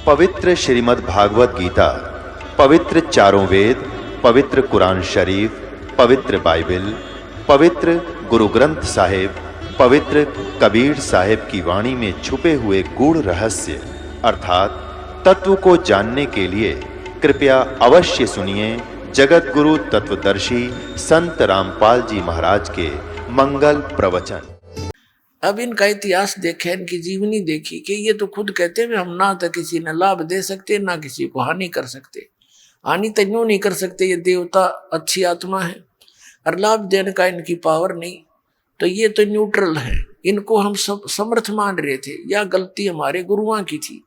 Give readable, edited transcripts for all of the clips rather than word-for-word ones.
पवित्र श्रीमद् भागवत गीता, पवित्र चारों वेद, पवित्र कुरान शरीफ, पवित्र बाइबल, पवित्र गुरु ग्रंथ साहिब, पवित्र कबीर साहिब की वाणी में छुपे हुए गूढ़ रहस्य अर्थात तत्व को जानने के लिए कृपया अवश्य सुनिए जगत गुरु तत्वदर्शी संत रामपाल जी महाराज के मंगल प्रवचन। अब इनका इतिहास देखे, इनकी जीवनी देखी कि ये तो खुद कहते हैं हम ना तो किसी ने लाभ दे सकते ना किसी को हानि कर सकते। हानि तो यूं नहीं कर सकते, ये देवता अच्छी आत्मा है, और लाभ देने का इनकी पावर नहीं, तो ये तो न्यूट्रल है। इनको हम सब समर्थ मान रहे थे, या गलती हमारे गुरुओं की थी,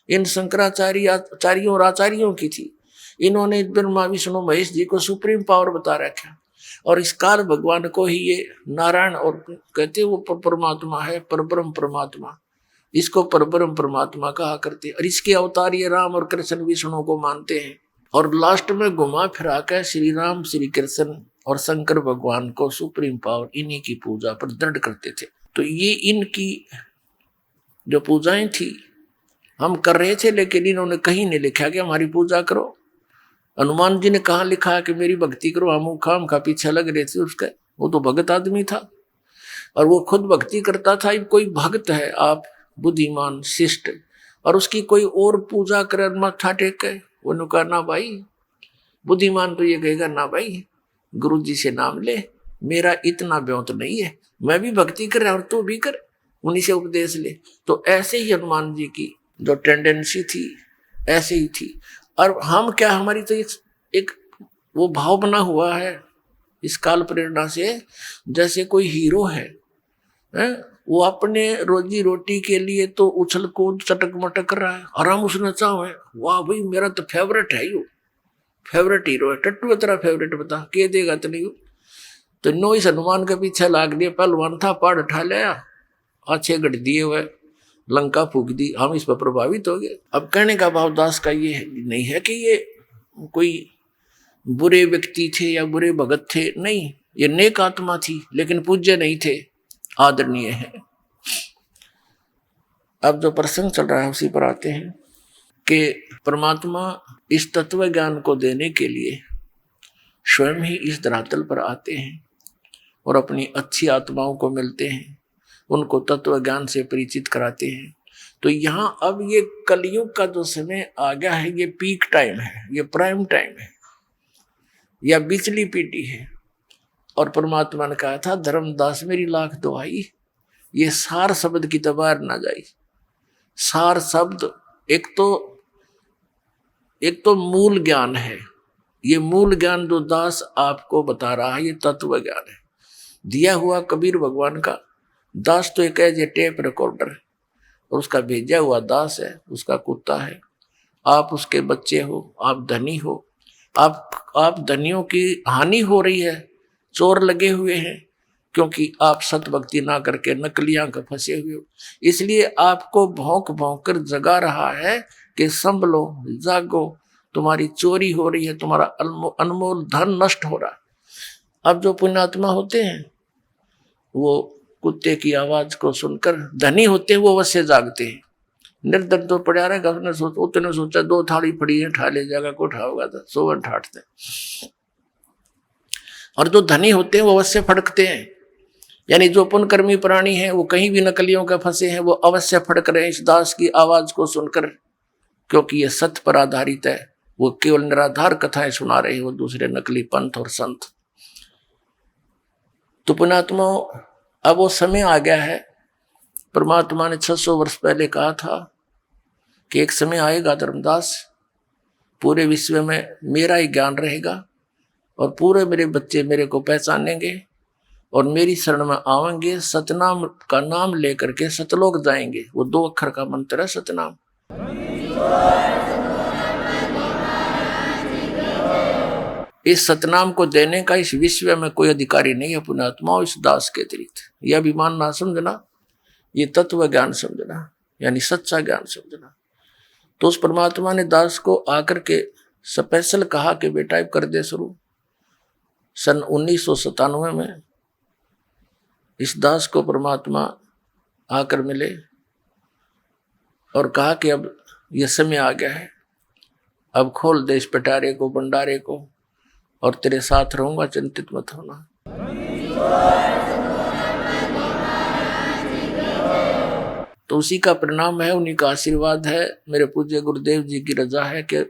इन शंकराचार्यों और आचार्यों की थी। इन्होंने ब्रह्मा विष्णु महेश जी को सुप्रीम पावर बता रखा, और इस काल भगवान को ही ये नारायण और कहते वो परमात्मा है, परब्रह्म परमात्मा, इसको परब्रह्म परमात्मा कहा करते। और इसके अवतार ये राम और कृष्ण विष्णु को मानते हैं, और लास्ट में घुमा फिरा कर श्री राम श्री कृष्ण और शंकर भगवान को सुप्रीम पावर इन्हीं की पूजा पर दृढ़ करते थे। तो ये इनकी जो पूजाएं थी हम कर रहे थे, लेकिन इन्होंने कहीं नहीं लिखा कि हमारी पूजा करो। हनुमान जी ने कहाँ लिखा कि मेरी भक्ति करो, हम खाम का पीछे लग रहे थे उसका। वो तो भगत आदमी था और वो खुद भक्ति करता था। कोई भक्त है आप बुद्धिमान शिष्ट, और उसकी कोई और पूजा करे माथा टेक के, उन्होंने कहा ना भाई, बुद्धिमान तो ये कहेगा ना भाई गुरु जी से नाम ले, मेरा इतना ब्योत नहीं है, मैं भी भक्ति कर रहा और तू भी कर, उन्हीं से उपदेश ले। तो ऐसे ही हनुमान जी की जो टेंडेंसी थी ऐसे ही थी। और हम क्या, हमारी तो एक वो भाव बना हुआ है इस काल प्रेरणा से, जैसे कोई हीरो है, वो अपने रोजी रोटी के लिए तो उछल कूद चटक मटक कर रहा है, आराम उसने चाहे, वाह भाई मेरा तो फेवरेट है, यो फेवरेट हीरो है, टट्टू है तेरा फेवरेट, बता के देगा तो नहीं। तो नो इस हनुमान के पीछे लाग दिया, पहलवान था, पहाड़ उठा लिया, अच्छे गढ़ दिए हुए, लंका फूक दी, हम इस पर प्रभावित हो गए। अब कहने का भाव दास का ये नहीं है कि ये कोई बुरे व्यक्ति थे या बुरे भगत थे, नहीं, ये नेक आत्मा थी, लेकिन पूज्य नहीं थे, आदरणीय है। अब जो प्रसंग चल रहा है उसी पर आते हैं कि परमात्मा इस तत्व ज्ञान को देने के लिए स्वयं ही इस धरातल पर आते हैं और अपनी अच्छी आत्माओं को मिलते हैं, उनको तत्व ज्ञान से परिचित कराते हैं। तो यहाँ अब ये कलयुग का जो समय आ गया है, ये पीक टाइम है, ये प्राइम टाइम है, या बिचली पीढ़ी है। और परमात्मा ने कहा था, धर्मदास मेरी लाख दुहाई, ये सार शब्द की तबार ना जाए। सार शब्द एक तो मूल ज्ञान है, ये मूल ज्ञान जो दास आपको बता रहा है ये तत्व ज्ञान है, दिया हुआ कबीर भगवान का। दास तो एक है टेप रिकॉर्डर है, और उसका भेजा हुआ दास है, उसका कुत्ता है। आप उसके बच्चे हो, आप धनी हो, आप धनियों की हानि हो रही है, चोर लगे हुए हैं, क्योंकि आप सत भक्ति ना करके नकलियां का फंसे हुए हो। इसलिए आपको भौंक भौंक कर जगा रहा है कि संभलो, जागो, तुम्हारी चोरी हो रही है, तुम्हारा अनमोल धन नष्ट हो रहा है। अब जो पुण्यात्मा होते हैं वो कुत्ते की आवाज को सुनकर, धनी होते हैं वो अवश्य जागते हैं। निर्धन तो पड़ा रहेगा, उसने सोचा दो थाली पड़ी है, ठा ले जाएगा, को उठाओगा तो सोवन ठाटते। और जो धनी होते हैं वो अवश्य फड़कते हैं, यानी जो पुण्यकर्मी प्राणी हैं वो कहीं भी नकलियों का फंसे हैं, वो अवश्य फड़क रहे हैं इस दास की आवाज को सुनकर, क्योंकि ये सत्य पर आधारित है। वो केवल निराधार कथाएं सुना रहे हैं, वो दूसरे नकली पंथ और संत। तो पुण्यात्मा, अब वो समय आ गया है। परमात्मा ने 600 वर्ष पहले कहा था कि एक समय आएगा धर्मदास, पूरे विश्व में मेरा ही ज्ञान रहेगा, और पूरे मेरे बच्चे मेरे को पहचानेंगे और मेरी शरण में आवेंगे, सतनाम का नाम लेकर के सतलोक जाएंगे। वो 2 अक्षर का मंत्र है सतनाम। इस सतनाम को देने का इस विश्व में कोई अधिकारी नहीं है पुण्यात्मा, इस दास के अतिरिक्त। यह अभिमान ना समझना, ये तत्व ज्ञान समझना, यानी सच्चा ज्ञान समझना। तो उस परमात्मा ने दास को आकर के स्पेशल कहा कि बेटा कर दे शुरू। सन 1997 में इस दास को परमात्मा आकर मिले और कहा कि अब ये समय आ गया है, अब खोल दे इस पिटारे को, भंडारे को, और तेरे साथ रहूंगा, चिंतित मत होना। तो उसी का परिणाम है, उन्हीं का आशीर्वाद है, मेरे पूज्य गुरुदेव जी की रजा है कि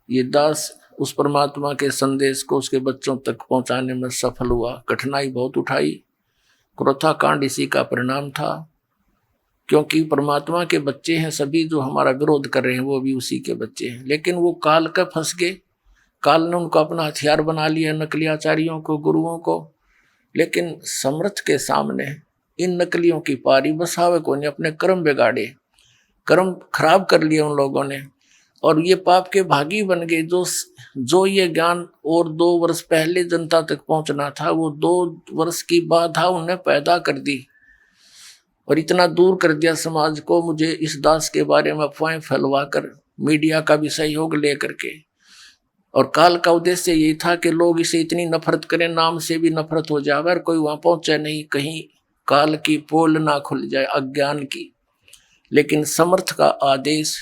ये दास उस परमात्मा के संदेश को उसके बच्चों तक पहुंचाने में सफल हुआ। कठिनाई बहुत उठाई, क्रोथा कांड इसी का परिणाम था, क्योंकि परमात्मा के बच्चे हैं सभी, जो हमारा विरोध कर रहे हैं वो भी उसी के बच्चे हैं। लेकिन वो काल का फंस गए, काल ने उनको अपना हथियार बना लिया, नकली आचार्यों को, गुरुओं को। लेकिन समर्थ के सामने इन नकलियों की पारी बसावे को ने अपने कर्म बिगाड़े, कर्म खराब कर लिए उन लोगों ने, और ये पाप के भागी बन गए। जो ये ज्ञान और 2 वर्ष पहले जनता तक पहुंचना था, वो 2 वर्ष की बाधा उन्हें पैदा कर दी और इतना दूर कर दिया समाज को। मुझे इस दास के बारे में अफवाहें फैलवा कर, मीडिया का भी सहयोग लेकर के, और काल का उद्देश्य यही था कि लोग इसे इतनी नफरत करें, नाम से भी नफरत हो जाए, और कोई वहां पहुंचे नहीं, कहीं काल की पोल ना खुल जाए अज्ञान की। लेकिन समर्थ का आदेश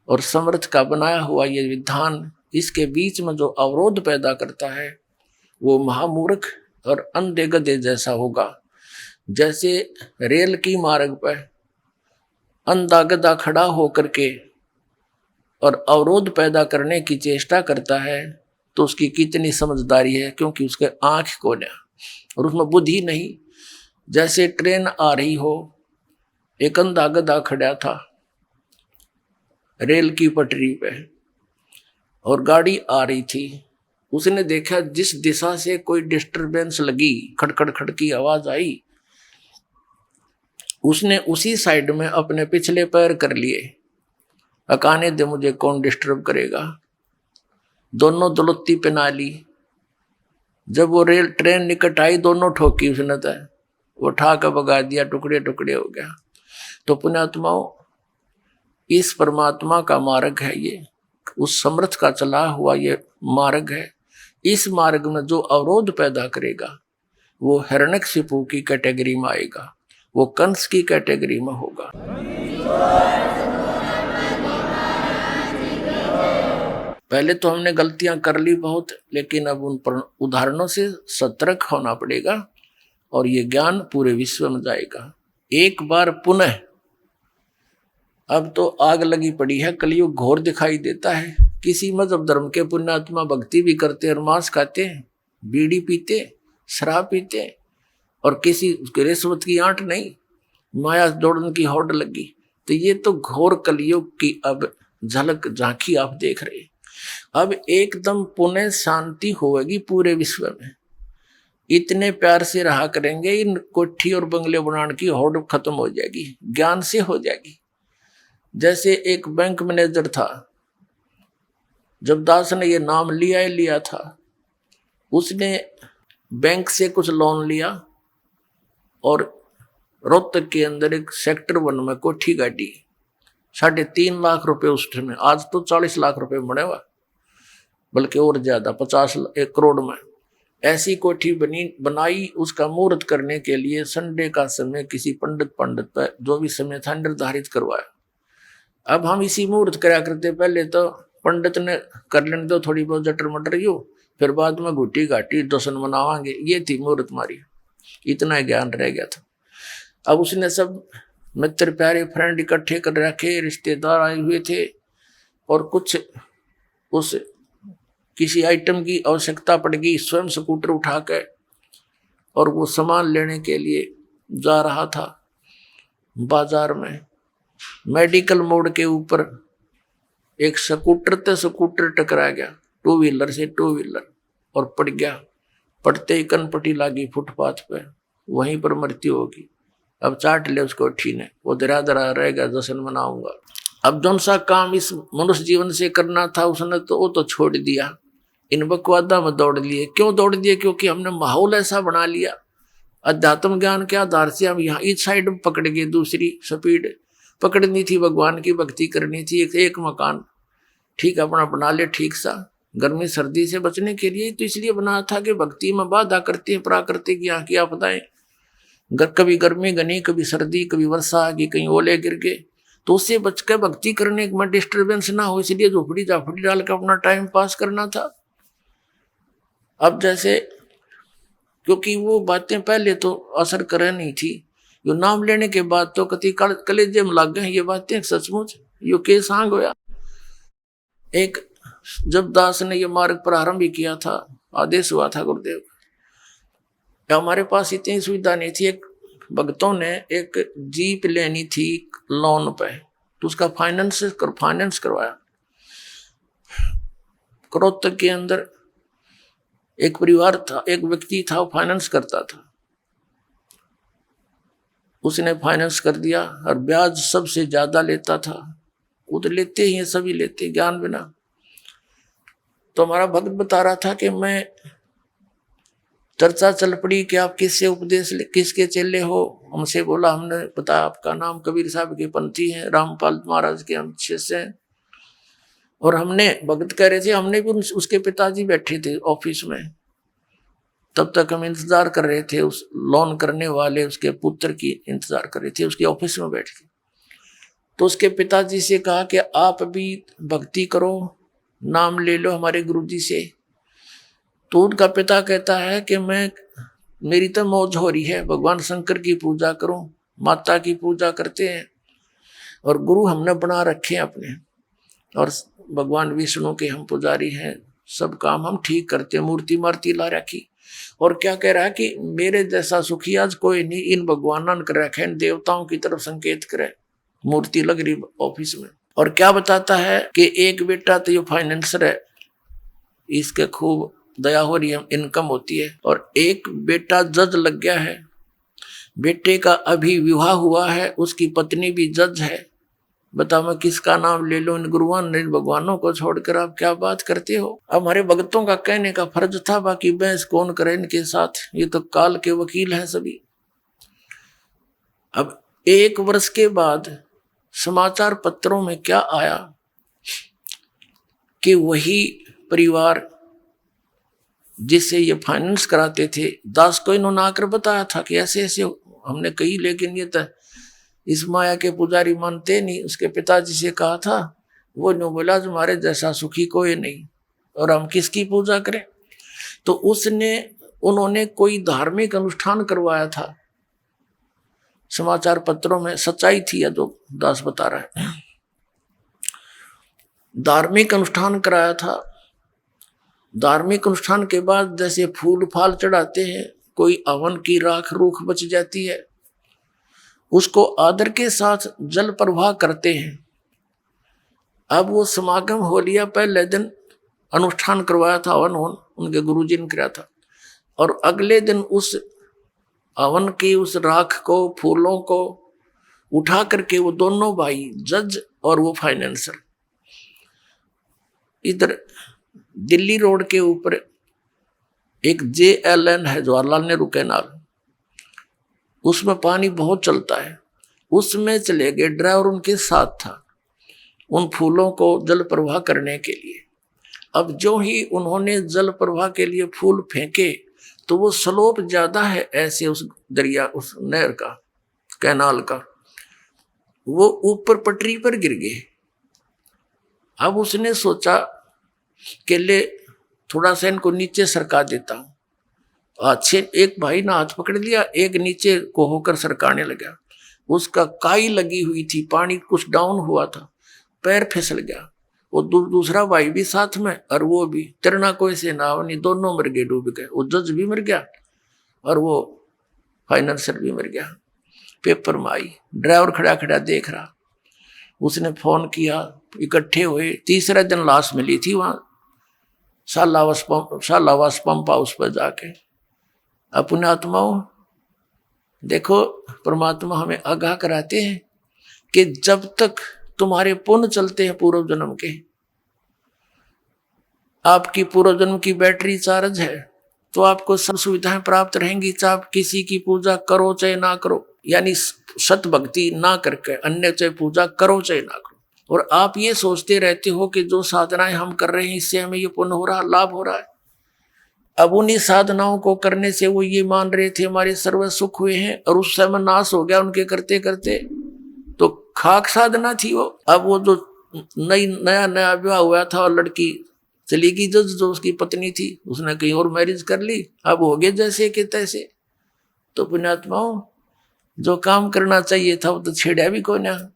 और समर्थ का बनाया हुआ ये विधान, इसके बीच में जो अवरोध पैदा करता है वो महामूर्ख और अंधे गधे जैसा होगा। जैसे रेल की मार्ग पर अंधा गधा खड़ा होकर के और अवरोध पैदा करने की चेष्टा करता है, तो उसकी कितनी समझदारी है, क्योंकि उसके आंख कोने और उसमें बुद्धि नहीं। जैसे ट्रेन आ रही हो, एक अंधा गधा खड़ा था रेल की पटरी पे और गाड़ी आ रही थी, उसने देखा जिस दिशा से कोई डिस्टरबेंस लगी, खड़खड़ खड़ की आवाज आई, उसने उसी साइड में अपने पिछले पैर कर लिए, अकाने दे मुझे कौन डिस्टर्ब करेगा। दोनों दलुत्ती पहना ली। जब वो रेल ट्रेन निकट आई, दोनों ठोकी उसने, तो वो ठा कर भगा दिया, टुकड़े टुकड़े हो गया। तो पुण्यात्माओं, इस परमात्मा का मार्ग है ये, उस समर्थ का चला हुआ ये मार्ग है। इस मार्ग में जो अवरोध पैदा करेगा वो हिरण्यकशिपु की कैटेगरी में आएगा, वो कंस की कैटेगरी में होगा। पहले तो हमने गलतियां कर ली बहुत, लेकिन अब उन पर उदाहरणों से सतर्क होना पड़ेगा और ये ज्ञान पूरे विश्व में जाएगा। एक बार पुनः, अब तो आग लगी पड़ी है, कलयुग घोर दिखाई देता है। किसी मजहब धर्म के पुण्यात्मा भक्ति भी करते और मांस खाते हैं, बीड़ी पीते, शराब पीते, और किसी रिश्वत की आंट नहीं, माया दौड़न की होड़ लगी। तो ये तो घोर कलयुग की अब झलक झांकी आप देख रहे। अब एकदम पुनः शांति होगी पूरे विश्व में। इतने प्यार से रहा करेंगे, इन कोठी और बंगले बनाने की होड़ खत्म हो जाएगी, ज्ञान से हो जाएगी। जैसे एक बैंक मैनेजर था, जब दास ने ये नाम लिया था, उसने बैंक से कुछ लोन लिया और रोहतक के अंदर एक सेक्टर 1 में कोठी गाड़ी, 3.5 लाख रुपए उस समय, आज तो 40 लाख रुपए बने हुआ, बल्कि और ज्यादा, 1 करोड़ में ऐसी कोठी बनाई। उसका मुहूर्त करने के लिए संडे का समय किसी पंडित पर, जो भी समय था, निर्धारित करवाया। अब हम इसी मुहूर्त करा करते, पहले तो पंडित ने कर लेने दो थोड़ी बहुत जटर मटर यू, फिर बाद में घुटी घाटी दर्शन मनावांगे, ये थी मुहूर्त मारी। इतना ज्ञान रह गया था। अब उसने सब मित्र प्यारे फ्रेंड इकट्ठे कर रखे, रिश्तेदार आए हुए थे, और कुछ उस किसी आइटम की आवश्यकता पड़ गई, स्वयं स्कूटर उठा कर और वो सामान लेने के लिए जा रहा था बाजार में। मेडिकल मोड़ के ऊपर एक स्कूटर टकरा गया, 2 व्हीलर से 2 व्हीलर, और पड़ गया। पड़ते ही कनपटी लागी फुटपाथ पे, वहीं पर मृत्यु होगी। अब चाट ले उसको ठी ने, वो दरा दरा रहेगा, जश्न मनाऊंगा। अब जौन सा काम इस मनुष्य जीवन से करना था उसने तो वो तो छोड़ दिया, इन बकवादा में दौड़ लिए। क्यों दौड़ दिए? क्योंकि हमने माहौल ऐसा बना लिया। अध्यात्म ज्ञान के आधार से हम यहाँ इस साइड में पकड़ गए, दूसरी स्पीड पकड़नी थी, भगवान की भक्ति करनी थी। एक मकान ठीक अपना बना ले, ठीक सा, गर्मी सर्दी से बचने के लिए तो इसलिए बना था कि भक्ति में बाधा करती है प्राकृतिक यहाँ की आपदाएं। कभी गर्मी घनी, कभी सर्दी, कभी वर्षा आ गई, कहीं ओले गिर गए, तो उससे बच के भक्ति करने में डिस्टरबेंस ना हो, इसलिए झोपड़ी झापड़ी डाल कर अपना टाइम पास करना था। अब जैसे क्योंकि वो बातें पहले तो असर करे नहीं थी, यो नाम लेने के बाद तो कति कलेजे में लग गए ये बातें सचमुच यो के सांग होया। एक जब दास ने ये मार्ग प्रारंभ किया था, आदेश हुआ था गुरुदेव, हमारे पास इतनी सुविधा नहीं थी। एक भक्तों ने एक जीप लेनी थी लोन पे, तो उसका फाइनेंस करवाया। करोत्तर के अंदर एक परिवार था, एक व्यक्ति था, वो फाइनेंस करता था। उसने फाइनेंस कर दिया और ब्याज सबसे ज्यादा लेता था। वो तो लेते ही हैं, सभी लेते ज्ञान बिना। तो हमारा भक्त बता रहा था कि मैं चर्चा चल पड़ी कि आप किससे उपदेश किसके चेले हो। हमसे बोला, हमने बताया आपका नाम कबीर साहब के पंथी हैं, रामपाल महाराज के हम शिष्य हैं। और हमने भगत कह रहे थे, हमने भी उसके पिताजी बैठे थे ऑफिस में, तब तक हम इंतजार कर रहे थे। उस लोन करने वाले उसके पुत्र की इंतजार कर रहे थे, उसके ऑफिस में बैठ के। तो उसके पिताजी से कहा कि आप भी भक्ति करो, नाम ले लो हमारे गुरुजी से। तो उनका पिता कहता है कि मेरी तो मौज हो रही है, भगवान शंकर की पूजा करूं, माता की पूजा करते हैं और गुरु हमने बना रखे हैं अपने, और भगवान विष्णु के हम पुजारी हैं, सब काम हम ठीक करते हैं, मूर्ति मार्ती ला रखी। और क्या कह रहा है कि मेरे जैसा सुखी आज कोई नहीं, इन भगवान कर रखे, इन देवताओं की तरफ संकेत करे, मूर्ति लग रही ऑफिस में। और क्या बताता है कि एक बेटा तो ये फाइनेंसर है, इसके खूब दया हो रही है, इनकम होती है, और एक बेटा जज लग गया है, बेटे का अभी विवाह हुआ है, उसकी पत्नी भी जज है। बताओ मैं किसका नाम ले लूं, इन गुरुवान इन भगवानों को छोड़कर आप क्या बात करते हो। अब हमारे भक्तों का कहने का फर्ज था, बाकी बहस कौन करे इनके साथ, ये तो काल के वकील हैं सभी। अब 1 वर्ष के बाद समाचार पत्रों में क्या आया कि वही परिवार जिससे ये फाइनेंस कराते थे, दास को इन्होंने आकर बताया था कि ऐसे ऐसे हमने कही, लेकिन ये तो इस माया के पुजारी मानते नहीं। उसके पिताजी से कहा था, वो नो बोला तुम्हारे जैसा सुखी कोई नहीं, और हम किसकी पूजा करें। तो उन्होंने कोई धार्मिक अनुष्ठान करवाया था, समाचार पत्रों में सच्चाई थी या जो दास बता रहा है। धार्मिक अनुष्ठान कराया था। धार्मिक अनुष्ठान के बाद जैसे फूल फाल चढ़ाते हैं, कोई हवन की राख रूख बच जाती है, उसको आदर के साथ जल प्रवाह करते हैं। अब वो समागम हो लिया, पहले दिन अनुष्ठान करवाया था, हवन उनके गुरुजी ने कराया था, और अगले दिन उस हवन की उस राख को, फूलों को उठा करके वो दोनों भाई, जज और वो फाइनेंसर, इधर दिल्ली रोड के ऊपर एक JLN है, जवाहरलाल नेहरू कैनाल, उसमें पानी बहुत चलता है, उसमें चले गए। ड्राइवर उनके साथ था, उन फूलों को जल प्रवाह करने के लिए। अब जो ही उन्होंने जल प्रवाह के लिए फूल फेंके, तो वो स्लोप ज्यादा है ऐसे उस दरिया, उस नहर का, कैनाल का, वो ऊपर पटरी पर गिर गए। अब उसने सोचा कि ले थोड़ा सा इनको नीचे सरका देता हूं। अच्छे एक भाई ने हाथ पकड़ लिया, एक नीचे को होकर सरकाने लगा। उसका काई लगी हुई थी, पानी कुछ डाउन हुआ था, पैर फिसल गया। वो दूसरा भाई भी साथ में, और वो भी तैरना कोई से ना नहीं, दोनों मर गए, डूब गए। वो जज भी मर गया और वो फाइनेंसर भी मर गया। पेपर में आई, ड्राइवर खड़ा खड़ा देख रहा। उसने फोन किया, इकट्ठे हुए। तीसरे दिन लाश मिली थी वहां शालावास पंप हाउस पर जाके। अपने आत्माओं देखो, परमात्मा हमें आगाह कराते हैं कि जब तक तुम्हारे पुण्य चलते हैं पूर्व जन्म के, आपकी पूर्व जन्म की बैटरी चार्ज है, तो आपको सब सुविधाएं प्राप्त रहेंगी, चाहे आप किसी की पूजा करो चाहे ना करो, यानी सत भक्ति ना करके अन्य चाहे पूजा करो चाहे ना करो। और आप ये सोचते रहते हो कि जो साधनाएं हम कर रहे हैं इससे हमें ये पुण्य हो रहा, लाभ हो रहा है। अब उन्हीं साधनाओं को करने से वो ये मान रहे थे हमारे सर्व सुख हुए हैं, और उस समय नाश हो गया उनके करते करते। तो खाक साधना थी वो। अब वो जो नया नया विवाह हुआ था और लड़की चली गई, जो उसकी पत्नी थी उसने कहीं और मैरिज कर ली, अब हो गए जैसे कि तैसे। तो पुण्यात्माओं, जो काम करना चाहिए था वो तो छेड़ा भी कोई ना,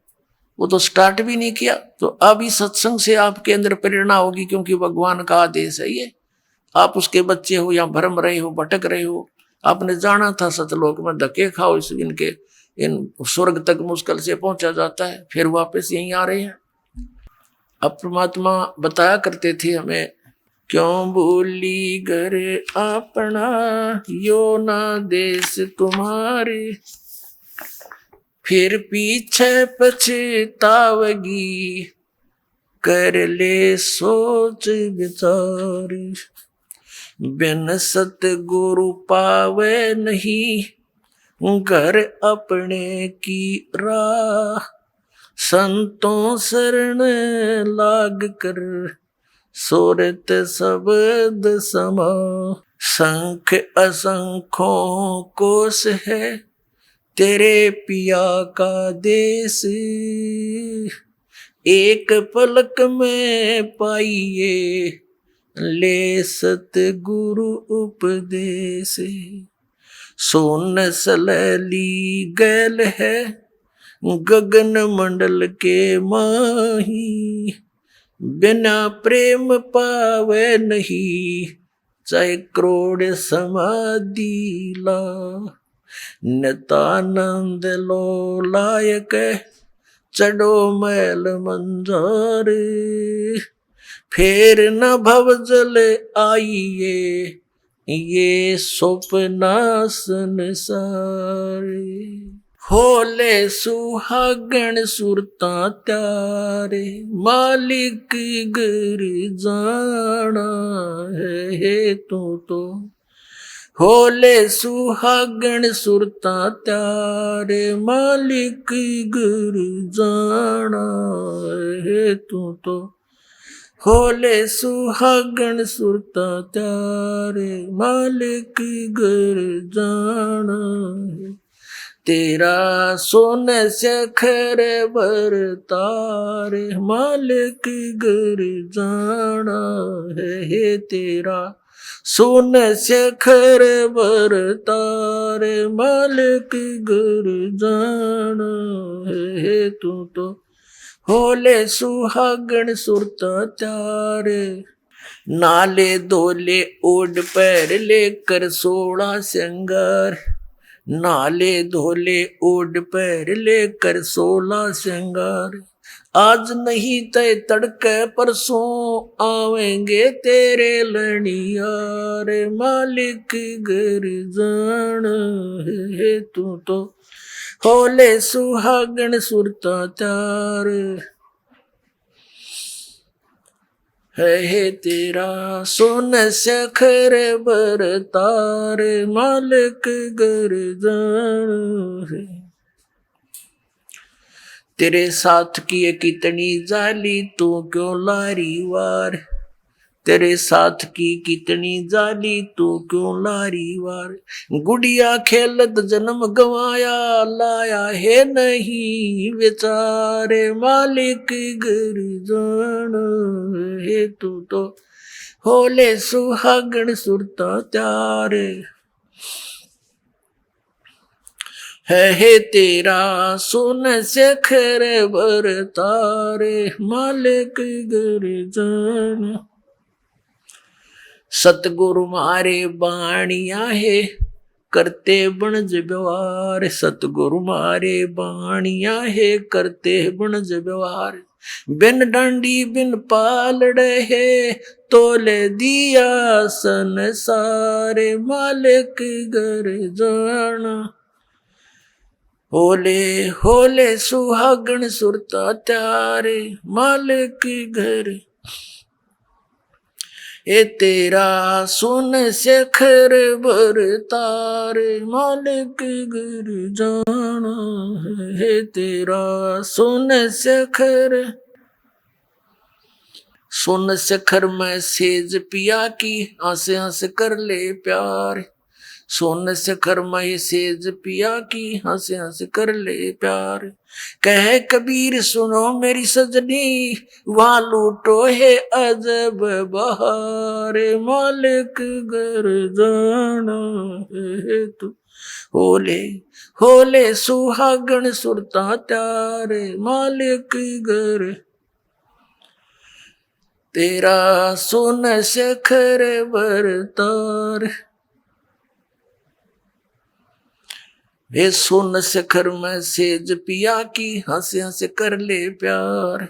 वो तो स्टार्ट भी नहीं किया। तो अब इस सत्संग से आपके अंदर प्रेरणा होगी, क्योंकि भगवान का आदेश है ये। आप उसके बच्चे हो या भरम रहे हो, भटक रहे हो, आपने जाना था सतलोक में धक्के खाओ, इस इनके इन स्वर्ग तक मुश्किल से पहुंचा जाता है, फिर वापस यहीं आ रहे हैं। अब परमात्मा बताया करते थे हमें, क्यों भूली घर अपना, यो ना देश तुम्हारे, फिर पीछे पछतावगी, कर ले सोच विचार, बिन सतगुरु पावे नहीं, घर अपने की राह, संतों शरण लाग कर, सोरत शब्द समा, संख असंखों कोश है, तेरे पिया का देश, एक पलक में पाइए, ले सतगुरु उपदेश, सोन सलली गैल है, गगन मंडल के माही, बिना प्रेम पावे नहीं, चाहे करोड़ समाधि ला, नितानंद लो लायक, चढ़ो मैल मंजार, फिर न भव जल आइए, ये स्वप्ना संसार, होले सुहागण सुरता त्यारे, मालिक घर जाना है तू तो, होले सुहागण सुरता त्यारे, मालिक घर जाना है तू तो, होले सुहागण सुरता त्यारे, मालिक घर जाना है, तेरा सोन सखर बरतारे, मालिक घर जाना है, तेरा सोन सखर बरतारे, मालिक घर जाना है तू तो, होले सुहागण सुरता त्यारे, नाले धोले ओढ़ पैर लेकर 16 श्रृंगार, नाले धोले ओढ़ पैर लेकर 16 श्रृंगार, आज नहीं तय तड़के परसों आवेंगे तेरे लड़ियार, मालिक घर जान है तू तो, होले सुहागण सुरता त्यार है तेरा, सोन सखर बरतार, मालिक घर जान है, तेरे साथ की कितनी जाली तू क्यों लारी वार, तेरे साथ की कितनी जाली तू क्यों लारी वार, गुड़िया खेलत जन्म गवाया लाया है नहीं बेचारे, मालिक घर जान है तू तो, होले सुहागण सुरता त्यार है तेरा, सोन सखर बरतारे, मालिक घर जान, सतगुरु मारे बाणिया है करते बनज व्यवहार, सतगुरु मारे बाणिया है करते बनज व्यवहार, बिन डांडी बिन पालड़े है तोले दिया संसार, मालिक घर जाना, होले होले सुहागण सुरता त्यारे, मालिक घर ए तेरा, सोन सखर बरतार, मालिक घर जाना है तेरा, सोन सखर, सोन सखर में सेज पिया की, आसे आसे कर ले प्यार, सोन से खरमय सेज पिया की हंस हंस कर ले प्यार। कह कबीर सुनो मेरी सजनी वहां लूटो है अजब बहार। मालिक घर जाना है तू होले होले सुहागण सुरता त्यार। मालिक घर तेरा सोन सखर बरतार। वे सोन सखर में सेज पिया की हंस हंस कर ले प्यार।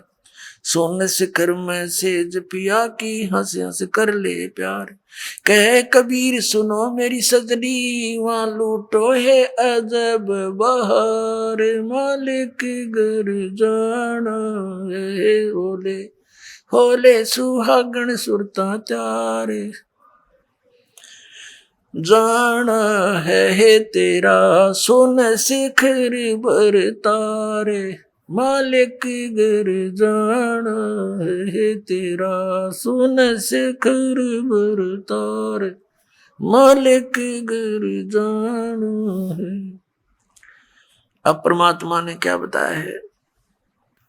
सोन सखर में सेज पिया की हंस हंस कर ले प्यार। कह कबीर सुनो मेरी सजनी वहां लूटो है अजब बहार। मालिक घर जाना है होले होले सुहागण सुरता त्यार। जाना है तेरा सोन शिखर बरतार। मालिक घर जाना है तेरा सोन शिखर बरतार। मालिक घर जाना है। अब परमात्मा ने क्या बताया है,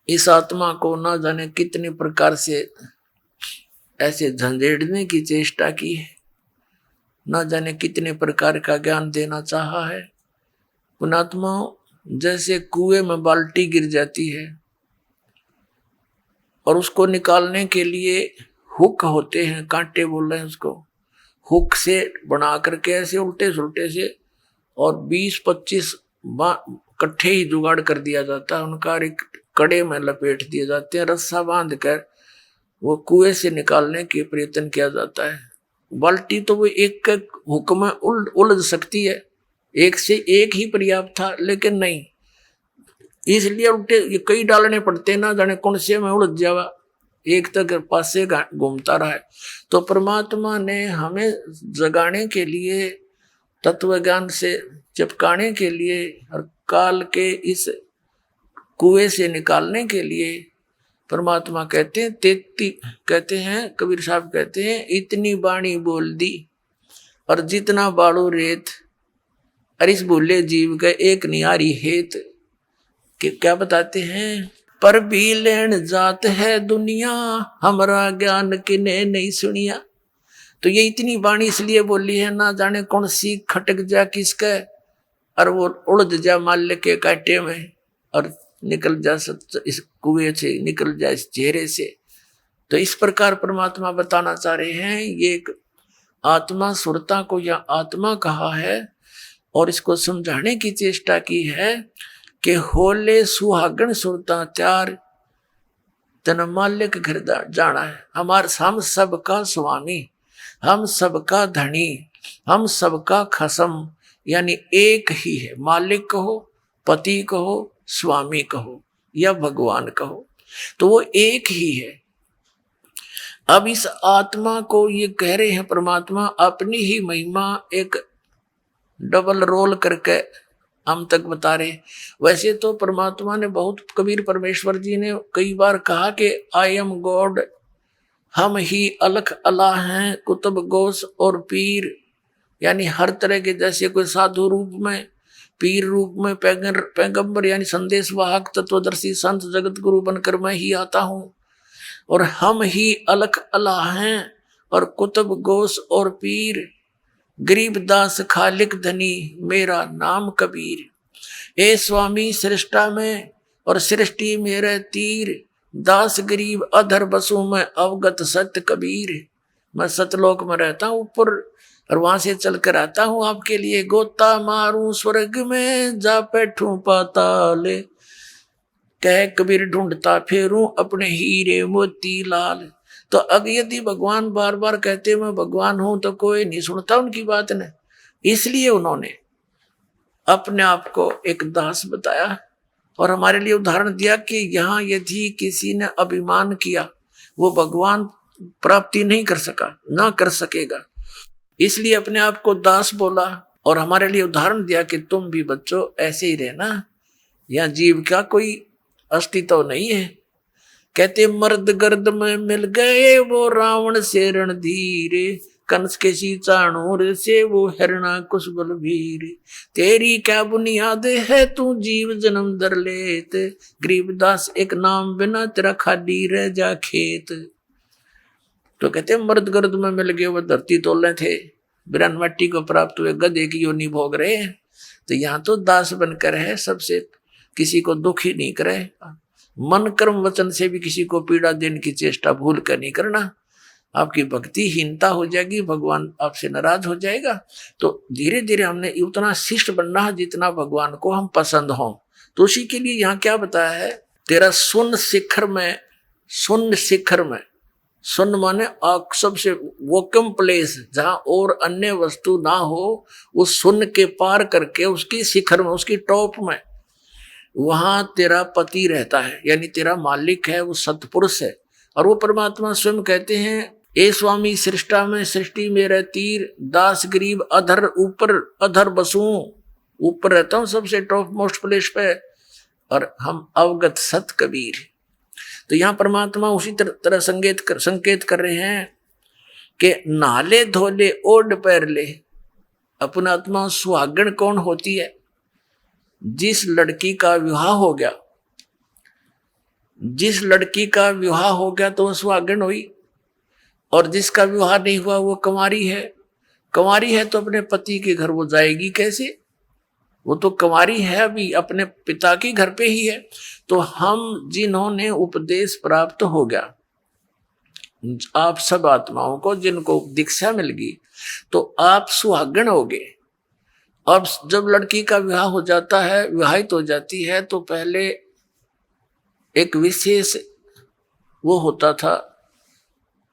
इस आत्मा को ना जाने कितने प्रकार से ऐसे झंझेड़ने की चेष्टा की है, ना जाने कितने प्रकार का ज्ञान देना चाहा है। पुणात्मा जैसे कुएं में बाल्टी गिर जाती है और उसको निकालने के लिए हुक होते हैं, कांटे बोल रहे हैं उसको, हुक से बना करके ऐसे उल्टे सुलटे से और 20-25 इकट्ठे ही जुगाड़ कर दिया जाता है, उनका एक कड़े में लपेट दिए जाते हैं, रस्सा बांध कर वो कुएं से निकालने के प्रयत्न किया जाता है। बाल्टी तो वो एक हुक में उलझ सकती है, एक से एक ही पर्याप्त था, लेकिन नहीं, इसलिए उल्टे ये कई डालने पड़ते, ना जाने कौन से में उलझ जावा, एक तक पासे घूमता रहा है। तो परमात्मा ने हमें जगाने के लिए, तत्व ज्ञान से चिपकाने के लिए और काल के इस कुएं से निकालने के लिए परमात्मा कहते हैं कहते हैं कबीर साहब कहते हैं, इतनी बाणी बोल दी और जितना बाड़ो रेत, अरिस बोले जीव का एक नियारी हेत। कि क्या बताते हैं, पर भी लेन जात है दुनिया हमारा ज्ञान किने नहीं सुनिया। तो ये इतनी बाणी इसलिए बोली है, ना जाने कौन सी खटक जा किसका और वो उड़ जा माल्य के कांटे में और निकल जा इस कुएं से, निकल जा इस चेहरे से। तो इस प्रकार परमात्मा बताना चाह रहे हैं, ये एक आत्मा सुरता को या आत्मा कहा है और इसको समझाने की चेष्टा की है कि होले सुहागण सुरता त्यार तन मालिक घर जाना है। हम सबका स्वामी, हम सबका धनी, हम सबका खसम, यानी एक ही है। मालिक कहो, पति कहो, स्वामी कहो या भगवान कहो, तो वो एक ही है। अब इस आत्मा को ये कह रहे हैं परमात्मा अपनी ही महिमा एक डबल रोल करके हम तक बता रहे। वैसे तो परमात्मा ने बहुत, कबीर परमेश्वर जी ने कई बार कहा कि आई एम गॉड, हम ही अलख अल्लाह हैं, कुतुब गोस और पीर, यानी हर तरह के, जैसे कोई साधु रूप में, पीर रूप में, पैगंबर यानी संदेश वाहक, तत्वदर्शी, संत, जगत गुरु बनकर मैं ही आता हूँ। और हम ही अलख अल्लाह हैं और कुतुब गोस और पीर, गरीबदास खालिक धनी मेरा नाम कबीर। ए स्वामी सृष्टा में और सृष्टि मेरे तीर, दास गरीब अधर बसु में अवगत सत्य कबीर। मैं सतलोक में रहता हूँ ऊपर और वहां से चल कर आता हूँ आपके लिए, गोता मारूं स्वर्ग में जा बैठूं पाताल। कह कबीर ढूंढता फेरूं अपने हीरे मोती लाल। तो अब यदि भगवान बार बार कहते मैं भगवान हूं तो कोई नहीं सुनता उनकी बात ने, इसलिए उन्होंने अपने आप को एक दास बताया और हमारे लिए उदाहरण दिया कि यहाँ यदि किसी ने अभिमान किया वो भगवान प्राप्ति नहीं कर सका, ना कर सकेगा, इसलिए अपने आप को दास बोला और हमारे लिए उदाहरण दिया कि तुम भी बच्चों ऐसे ही रहना, यहाँ जीव का कोई अस्तित्व नहीं है। कहते मर्द गर्द में मिल गए वो रावण से रणधीर, कंस के सी चाणूर से वो हिरणा कुश बलबीर। तेरी क्या बुनियाद है तू जीव जन्म दर लेत, गरीबदास एक नाम बिना तेरा खाली रह जा खेत। तो कहते मर्द गर्द में मिल गए वो धरती तोले थे, बिरन मट्टी को प्राप्त हुए गधे की योनि भोग रहे हैं। तो यहाँ तो दास बनकर है, सबसे किसी को दुखी नहीं करे, मन कर्म वचन से भी किसी को पीड़ा देने की चेष्टा भूल कर नहीं करना। आपकी भक्तिहीनता हो जाएगी, भगवान आपसे नाराज हो जाएगा। तो धीरे धीरे हमने उतना शिष्ट बनना है जितना भगवान को हम पसंद हों। तो उसी के लिए यहाँ क्या बताया है, तेरा सुन शिखर में, सुन शिखर में, सुन माने सबसे वोकम प्लेस जहां और अन्य वस्तु ना हो, उस सुन के पार करके उसकी शिखर में, उसकी टॉप में, वहां तेरा पति रहता है, यानी तेरा मालिक है, वो सतपुरुष है। और वो परमात्मा स्वयं कहते हैं, ए स्वामी सृष्टा में सृष्टि मेरा तीर, दास गरीब अधर ऊपर अधर बसूं। ऊपर रहता हूं सबसे टॉप मोस्ट प्लेस पे, और हम अवगत सत कबीर। तो यहाँ परमात्मा उसी तरह संकेत कर रहे हैं कि नाले धोले ओढ़ पैर ले। अपना आत्मा सुहागण कौन होती है? जिस लड़की का विवाह हो गया, जिस लड़की का विवाह हो गया तो वह सुहागण हुई, और जिसका विवाह नहीं हुआ वो कुंवारी है। कुंवारी है तो अपने पति के घर वो जाएगी कैसे? वो तो कुंवारी है, अभी अपने पिता के घर पे ही है। तो हम जिन्होंने उपदेश प्राप्त हो गया, आप सब आत्माओं को जिनको दीक्षा मिल गई, तो आप सुहागण हो गए। अब जब लड़की का विवाह हो जाता है, विवाहित हो जाती है, तो पहले एक विशेष वो होता था,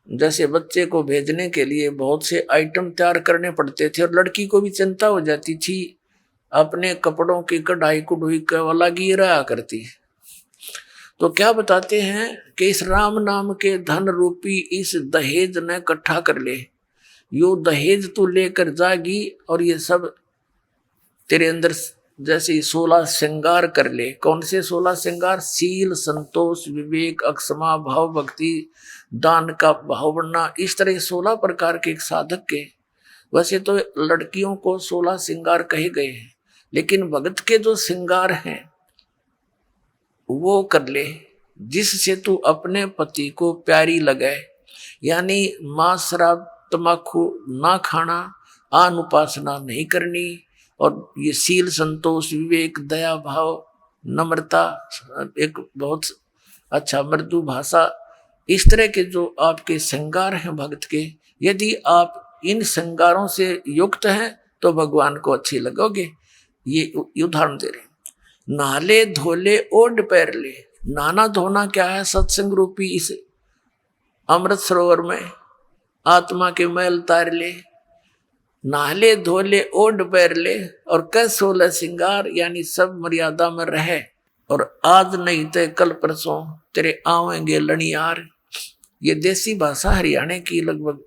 जैसे बच्चे को भेजने के लिए बहुत से आइटम तैयार करने पड़ते थे, और लड़की को भी चिंता हो जाती थी, अपने कपड़ों की कढ़ाई कुढ़ाई का लगी रहा करती। तो क्या बताते हैं कि इस राम नाम के धन रूपी इस दहेज ने इकट्ठा कर ले, यो दहेज तू लेकर जागी, और ये सब तेरे अंदर जैसे 16 श्रृंगार कर ले। कौन से 16 श्रृंगार? शील, संतोष, विवेक, अक्षमा, भाव, भक्ति, दान का भाव बनना, इस तरह 16 प्रकार के एक साधक के। वैसे तो लड़कियों को 16 श्रृंगार कहे गए हैं, लेकिन भगत के जो श्रृंगार हैं वो कर ले, जिससे तू अपने पति को प्यारी लगे। यानी मांस, शराब, तम्बाकू ना खाना, आन उपासना नहीं करनी, और ये शील, संतोष, विवेक, दया भाव, नम्रता, एक बहुत अच्छा मृदु भाषा, इस तरह के जो आपके श्रृंगार हैं भक्त के, यदि आप इन श्रृंगारों से युक्त हैं तो भगवान को अच्छे लगोगे। ये उदाहरण दे रहे हैं। नाले धोले ओढ़ पैर ले। नाना धोना क्या है? सत्संग रूपी इस अमृत सरोवर में आत्मा के मैल तार ले। नाले धोले ओढ़ पैर ले, और कै 16 श्रृंगार, यानी सब मर्यादा में रहे, और आज नहीं तो कल परसों तेरे आवेंगे लणियार। ये देसी भाषा हरियाणा की लगभग।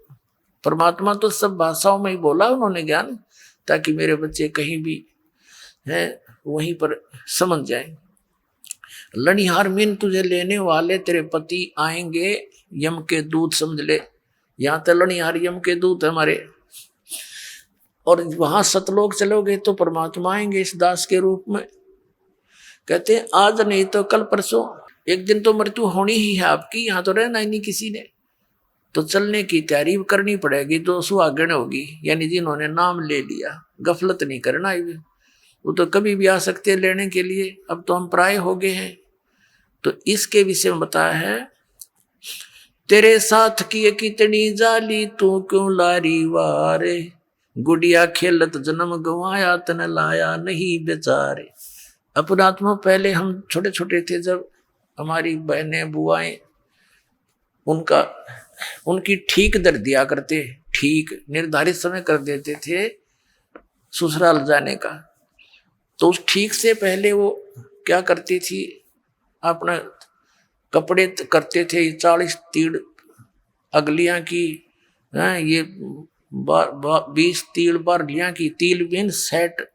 परमात्मा तो सब भाषाओं में ही बोला उन्होंने ज्ञान, ताकि मेरे बच्चे कहीं भी हैं वहीं पर समझ जाए। लणिहार मीन तुझे लेने वाले तेरे पति आएंगे, यम के दूत समझ ले। यहाँ तो लणिहार यम के दूत हमारे, और वहां सतलोक चलोगे तो परमात्मा आएंगे इस दास के रूप में। कहते हैं आज नहीं तो कल परसों, एक दिन तो मृत्यु होनी ही है आपकी, यहाँ तो रहना ही नहीं किसी ने। तो चलने की तैयारी करनी पड़ेगी, तो सुहागण होगी, यानी जिन्होंने नाम ले लिया। गफलत नहीं करना है, वो तो कभी भी आ सकते हैं लेने के लिए। अब तो हम प्राय हो गए हैं। तो इसके विषय में बताया है, तेरे साथ की कितनी जाली तू क्यों लारी वारे, गुड़िया खेलत जन्म गवाया तन लाया नहीं बेचारे। अपना आत्मा पहले हम छोटे छोटे थे, जब हमारी बहनें बुआएं उनकी ठीक दर दिया करते, ठीक निर्धारित समय कर देते थे ससुराल जाने का। तो उस ठीक से पहले वो क्या करती थी, अपना कपड़े करते थे 40 तीड़ अगलियां की, ये 20 तीड़ बारलियां की। तिल बिन सेट,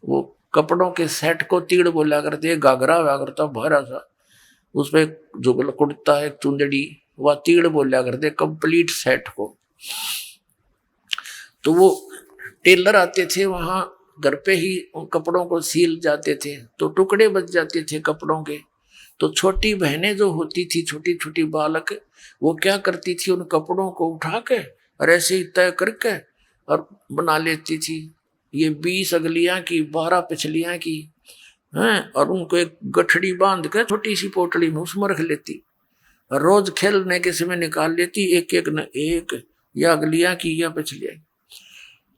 वो कपड़ों के सेट को तीड़ बोला करते। घाघरा हुआ करता भरा सा, उसमें जो कुर्ता है चुंदड़ी, वह तीड़ बोला करते कंप्लीट सेट को। तो वो टेलर आते थे वहां, घर पे ही उन कपड़ों को सील जाते थे, तो टुकड़े बच जाते थे कपड़ों के। तो छोटी बहनें जो होती थी, छोटी छोटी बालक, वो क्या करती थी, उन कपड़ों को उठा के और ऐसे ही तय करके और बना लेती थी। ये 20 अगलियां की, 12 पिछलियां की हैं, और उनको एक गठड़ी बांध के छोटी सी पोटली में उसमें रख लेती, और रोज खेलने के समय निकाल लेती, एक एक न एक, या अगलियां की या पिछलियां।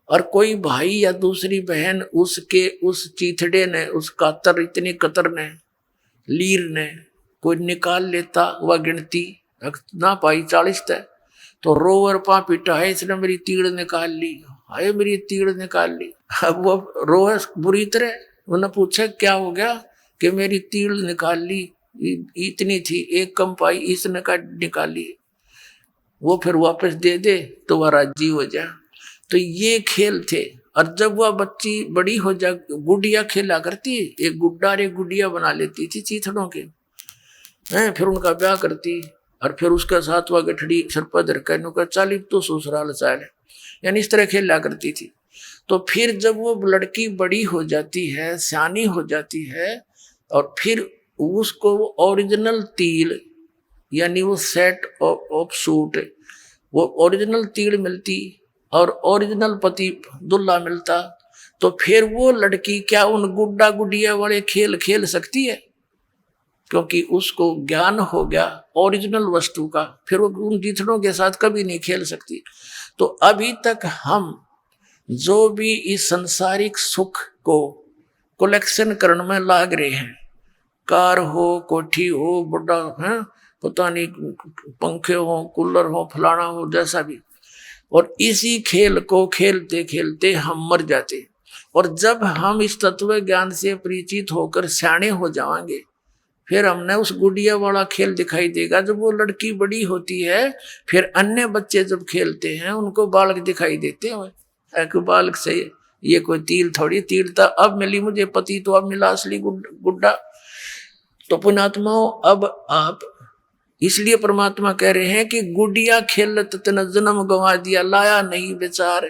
और कोई भाई या दूसरी बहन उसके उस चीथड़े ने, उस कातर, इतनी कतर ने, लीर ने कोई निकाल लेता, वह गिनती ना पाई 40 तय, तो रोवर पा पिटा है, इसने मेरी तीड़ निकाल ली, हाय मेरी तीड़ निकाल ली। अब वो रोए बुरी तरह, उन्होंने पूछा क्या हो गया, कि मेरी तीड़ निकाल ली, इतनी थी, एक कम पाई, इसने का निकाली। वो फिर वापस दे दे तो वह राजी हो जाए। तो ये खेल थे। और जब वह बच्ची बड़ी हो जा, गुड़िया खेला करती, एक गुड्डा और एक गुड़िया बना लेती थी चीथड़ों के, फिर उनका ब्याह करती, और फिर उसका साथ वह गठड़ी सर पर धरकर नुका चाली तो ससुराल चाल, यानी इस तरह खेला करती थी। तो फिर जब वो लड़की बड़ी हो जाती है, सियानी हो जाती है, और फिर उसको ओरिजिनल तिल, यानी वो सेट ऑफ सूट, वो ओरिजिनल तीड़ मिलती और ओरिजिनल पति दुल्हा मिलता, तो फिर वो लड़की क्या उन गुड्डा गुडिया वाले खेल खेल सकती है? क्योंकि उसको ज्ञान हो गया ओरिजिनल वस्तु का, फिर वो उन जीथड़ों के साथ कभी नहीं खेल सकती। तो अभी तक हम जो भी इस संसारिक सुख को कलेक्शन करने में लाग रहे हैं, कार हो, कोठी हो, बड़ा है, पता नहीं पंखे हो, कूलर हो, फलाना हो, जैसा भी, और इसी खेल को खेलते खेलते हम मर जाते। और जब हम इस तत्व ज्ञान से परिचित होकर सियाने हो जाएंगे, फिर हमने उस गुड़िया वाला खेल दिखाई देगा। जब वो लड़की बड़ी होती है, फिर अन्य बच्चे जब खेलते हैं उनको बालक दिखाई देते हैं, बालक से ये कोई तीर थोड़ी, तीर था अब मिली मुझे पति, तो अब मिला असली गुड्डा। तो पुण्यात्माओं, अब आप, इसलिए परमात्मा कह रहे हैं कि गुडिया खेलत तन जन्म गंवा दिया, लाया नहीं बेचार।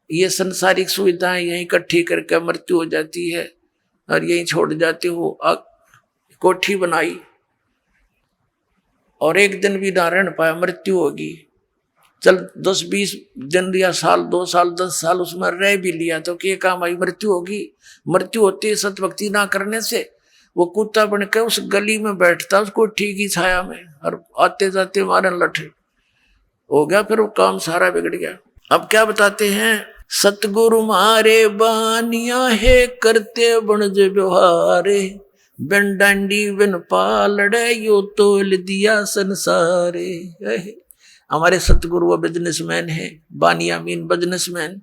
ये संसारिक सुविधाएं यहीं इकट्ठी करके मृत्यु हो जाती है और यहीं छोड़ जाते हो। कोठी बनाई और एक दिन भी ना रह पाया, मृत्यु होगी, चल 10-20 दिन या साल, 2 साल, 10 साल उसमें रह भी लिया, तो क्या काम आई, मृत्यु होगी। मृत्यु होती है सतभक्ति ना करने से। वो कुत्ता बन के उस गली में बैठता, उसको ठीक ही छाया में, और आते जाते मारे लठे हो गया, फिर वो काम सारा बिगड़ गया। अब क्या बताते हैं, सतगुरु मारे बानिया है, करते बनज व्यवहारे, बिन डांडी बिन पालड़े, यो तोल दिया संसारे। हमारे सतगुरु वो बिजनेसमैन है, बानिया मीन बिजनेसमैन,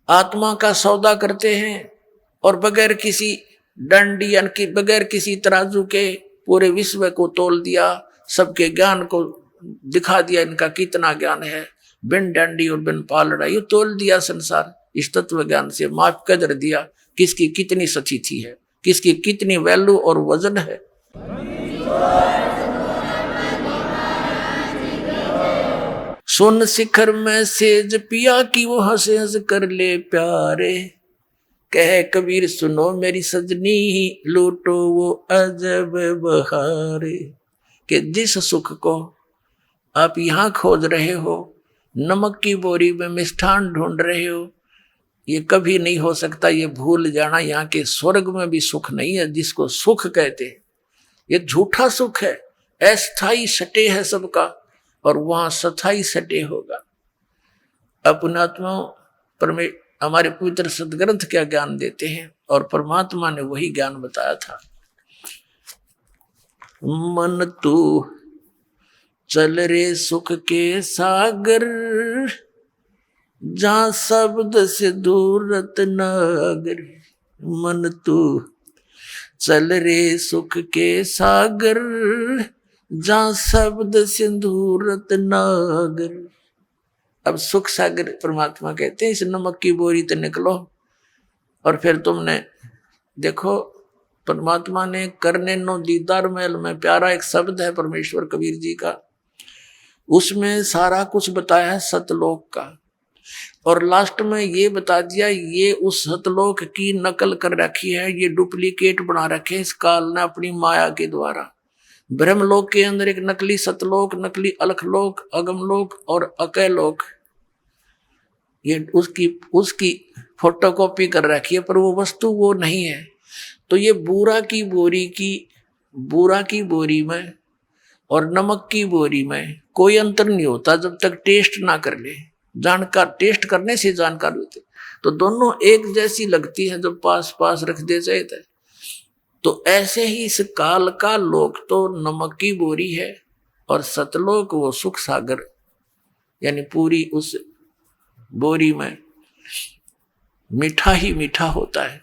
आत्मा का सौदा करते हैं, और बगैर किसी डंडी यानी बगैर किसी तराजू के पूरे विश्व को तोल दिया, सबके ज्ञान को दिखा दिया, इनका कितना ज्ञान है, बिन डंडी और बिन पालड़ा, ये तोल दिया संसार। इस तत्व ज्ञान से माप कदर दिया, किसकी कितनी सचिथी है, किसकी कितनी वैल्यू और वजन है। सुन शिखर में सेज पिया की, वो हंस हंस कर ले प्यारे, कह कबीर सुनो मेरी सजनी, लूटो वो अजब बहारे। कि जिस सुख को आप यहाँ खोज रहे हो, नमक की बोरी में मिष्ठान ढूंढ रहे हो, ये कभी नहीं हो सकता। ये भूल जाना, यहाँ के स्वर्ग में भी सुख नहीं है जिसको सुख कहते हैं। ये झूठा सुख है, अस्थाई सटे है सबका, और वहां सथाई सटे होगा। अपनात्मा हमारे पवित्र सदग्रंथ क्या ज्ञान देते हैं, और परमात्मा ने वही ज्ञान बताया था। मन तू चल रे सुख के सागर, जहां शब्द से दूर रत्नागर। मन तू चल रे सुख के सागर, जहां शब्द सिंदूर रत्नागर। अब सुख सागर परमात्मा कहते हैं, इस नमक की बोरी तो निकलो। और फिर तुमने देखो, परमात्मा ने करने नो दीदार महल में प्यारा एक शब्द है परमेश्वर कबीर जी का, उसमें सारा कुछ बताया है सतलोक का। और लास्ट में ये बता दिया ये उस सतलोक की नकल कर रखी है, ये डुप्लीकेट बना रखे इस काल ने अपनी माया के द्वारा। ब्रह्मलोक के अंदर एक नकली सतलोक, नकली अलखलोक, अगमलोक और अकैलोक, ये उसकी फोटोकॉपी कर रखी है, पर वो वस्तु वो नहीं है। तो ये बूरा की बोरी में और नमक की बोरी में कोई अंतर नहीं होता जब तक टेस्ट ना कर ले। टेस्ट करने से जानकारी होती, तो दोनों एक जैसी लगती है जब पास पास रख दे जाए। तो ऐसे ही इस काल का लोक तो नमक की बोरी है और सतलोक वो सुख सागर, यानी पूरी उस बोरी में मीठा ही मीठा होता है।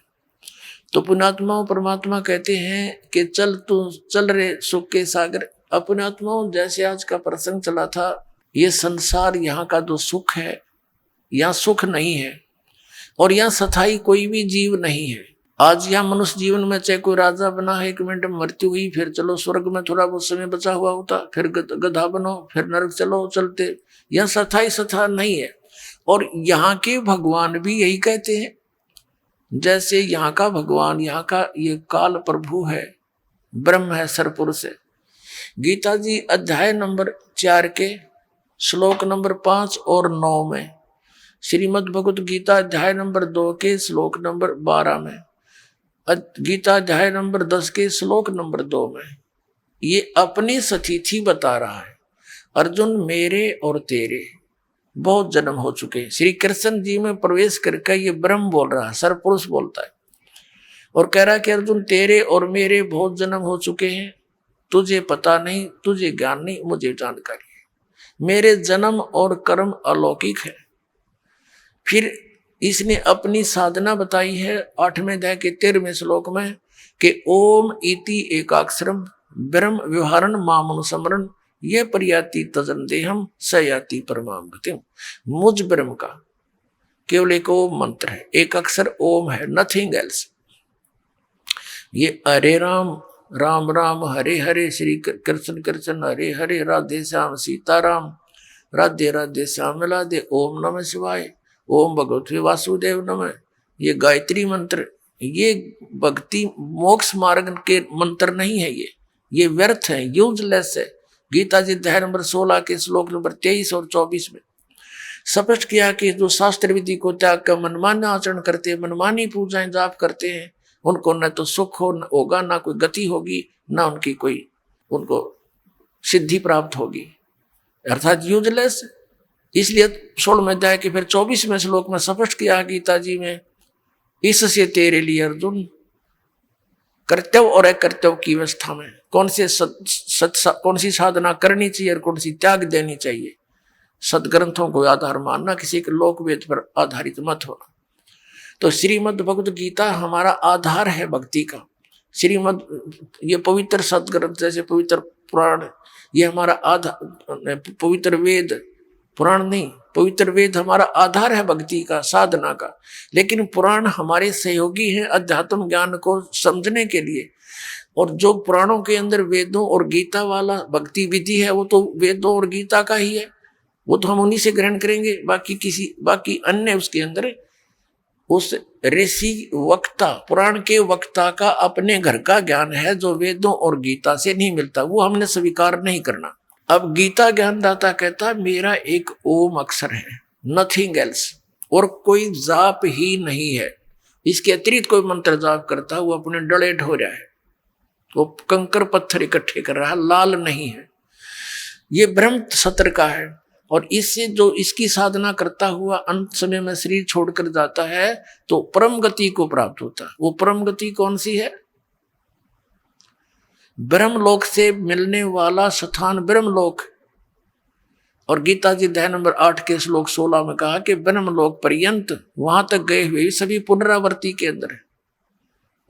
तो पुण्यात्माओं परमात्मा कहते हैं कि चल रे सुख के सागर। पुण्यात्माओं जैसे आज का प्रसंग चला था, ये संसार यहाँ का जो सुख है, यहाँ सुख नहीं है और यहाँ स्थायी कोई भी जीव नहीं है। आज यहाँ मनुष्य जीवन में चाहे कोई राजा बना है, 1 मिनट में मृत्यु हुई, फिर चलो स्वर्ग में थोड़ा बहुत समय बचा हुआ होता, फिर गधा बनो, फिर नरक चलो चलते, यह स्थायी नहीं है। और यहाँ के भगवान भी यही कहते हैं, जैसे यहाँ का भगवान, यहाँ का ये काल प्रभु है, ब्रह्म है, सरपुरुष है। गीता जी अध्याय नंबर 4 के श्लोक नंबर 5 और 9 में, श्रीमद् भगवत गीता अध्याय नंबर 2 के श्लोक नंबर 12 में, गीता अध्याय नंबर 10 के श्लोक नंबर 2 में ये अपनी सतिथि बता रहा है। अर्जुन मेरे और तेरे बहुत जन्म हो चुके हैं। श्री कृष्ण जी में प्रवेश करके ये ब्रह्म बोल रहा है, सरपुरुष बोलता है और कह रहा है कि अर्जुन तेरे और मेरे बहुत जन्म हो चुके हैं, तुझे पता नहीं, तुझे ज्ञान नहीं, मुझे जानकारी है। मेरे जन्म और कर्म अलौकिक है। फिर इसने अपनी साधना बताई है 8वें अध्याय के 13वें श्लोक में कि ओम इति एकाक्षरम ब्रह्म व्यवहारण मामनुस्मरण ये पर्याति तजन देहम सयाति परमाम गतिम। मुझ ब्रह्म का केवल एक ओम मंत्र है, एक अक्षर ओम है, नथिंग एल्स। ये हरे राम राम राम हरे हरे, श्री कृष्ण कृष्ण हरे हरे, राधे श्याम सीताराम, राधे राधे श्याम राधे, ओम नमः शिवाय, ओम भगवते वासुदेव नमः। ये गायत्री मंत्र, ये भक्ति मोक्ष मार्ग के मंत्र नहीं है, ये व्यर्थ है, यूजलेस है। गीता जी अध्याय नंबर 16 के श्लोक नंबर 23 और 24 में स्पष्ट किया कि जो शास्त्र विधि को त्याग कर मनमान्य आचरण करते हैं, मनमानी पूजाएं जाप करते हैं, उनको न तो सुख होगा, ना कोई गति होगी, ना उनकी कोई उनको सिद्धि प्राप्त होगी, अर्थात यूजलेस। इसलिए 16वें अध्याय के फिर 24वें श्लोक में स्पष्ट किया गीता जी में, इससे तेरे लिए अर्जुन कर्तव्य और अकर्तव्य की अवस्था में कौन सी साधना करनी चाहिए और कौन सी त्याग देनी चाहिए। सदग्रंथों को आधार मानना, किसी के लोक वेद पर आधारित मत होना। तो श्रीमद् भगवत गीता हमारा आधार है भक्ति का। ये पवित्र सदग्रंथ जैसे पवित्र पुराण, ये हमारा आधार, पवित्र वेद, पुराण नहीं, पवित्र वेद हमारा आधार है भक्ति का, साधना का। लेकिन पुराण हमारे सहयोगी हैं अध्यात्म ज्ञान को समझने के लिए। और जो पुराणों के अंदर वेदों और गीता वाला भक्ति विधि है, वो तो वेदों और गीता का ही है, वो तो हम उन्हीं से ग्रहण करेंगे। बाकी अन्य उसके अंदर उस ऋषि वक्ता, पुराण के वक्ता का अपने घर का ज्ञान है जो वेदों और गीता से नहीं मिलता, वो हमने स्वीकार नहीं करना। अब गीता ज्ञानदाता कहता मेरा एक ओम अक्षर है, नथिंग एल्स, और कोई जाप ही नहीं है। इसके अतिरिक्त कोई मंत्र जाप करता वो अपने डले ढो रहा है, वो कंकर पत्थर इकट्ठे कर रहा है, लाल नहीं है। ये ब्रह्म सत्र का है और इससे जो इसकी साधना करता हुआ अंत समय में शरीर छोड़कर जाता है तो परम गति को प्राप्त होता है। वो परम गति कौन सी है? ब्रह्मलोक से मिलने वाला स्थान ब्रह्मलोक। और गीता जी अध्याय नंबर 8 के श्लोक 16 में कहा कि ब्रह्मलोक पर्यंत वहां तक गए हुए सभी पुनरावृत्ति के अंदर है,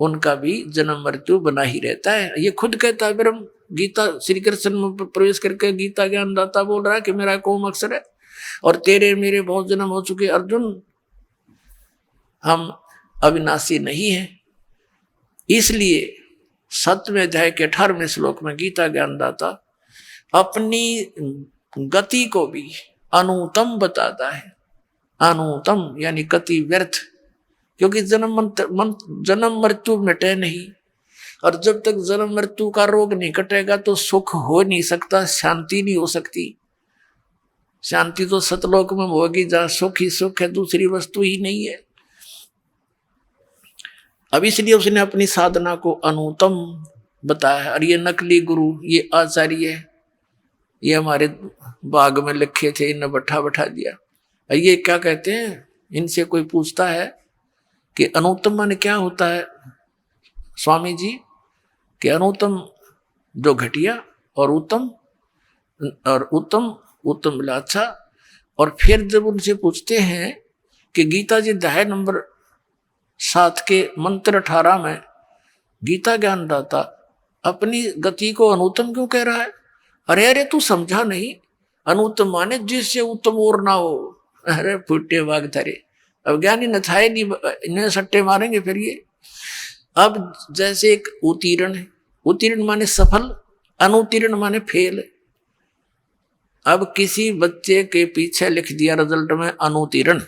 उनका भी जन्म मृत्यु बना ही रहता है। ये खुद कहता है ब्रह्म। गीता श्री कृष्ण में प्रवेश करके गीता ज्ञानदाता बोल रहा है कि मेरा कोम अक्षर है और तेरे मेरे बहुत जन्म हो चुके अर्जुन, हम अविनाशी नहीं है। इसलिए 7वें अध्याय के 18वें श्लोक में गीता ज्ञानदाता अपनी गति को भी अनुत्तम बताता है। अनुतम यानी कति व्यर्थ, क्योंकि जन्म मृत्यु मिटे नहीं, और जब तक जन्म मृत्यु का रोग नहीं कटेगा तो सुख हो नहीं सकता, शांति नहीं हो सकती। शांति तो सतलोक में होगी जहां सुख ही सुख है, दूसरी वस्तु ही नहीं है। अब इसलिए उसने अपनी साधना को अनुतम बताया। और ये नकली गुरु, ये आचार्य, ये हमारे बाग में लिखे थे, इन्हें बैठा दिया। और ये क्या कहते हैं, इनसे कोई पूछता है कि अनुत्तम माने क्या होता है स्वामी जी, कि अनुत्तम जो घटिया, और उत्तम, और उत्तम बोला अच्छा। और फिर जब उनसे पूछते हैं कि गीता जी अध्याय नंबर 7 के मंत्र 18 में गीता ज्ञानदाता अपनी गति को अनुत्तम क्यों कह रहा है? अरे तू समझा नहीं, अनुत्तम माने जिससे उत्तम और ना हो। अरे फुटे वाग धरे, अब ज्ञानी न था नहीं, इन्हें सट्टे मारेंगे फिर ये। अब जैसे एक उत्तीर्ण है, उत्तीर्ण माने सफल, अनुत्तीर्ण माने फेल। अब किसी बच्चे के पीछे लिख दिया रिजल्ट में अनुत्तीर्ण,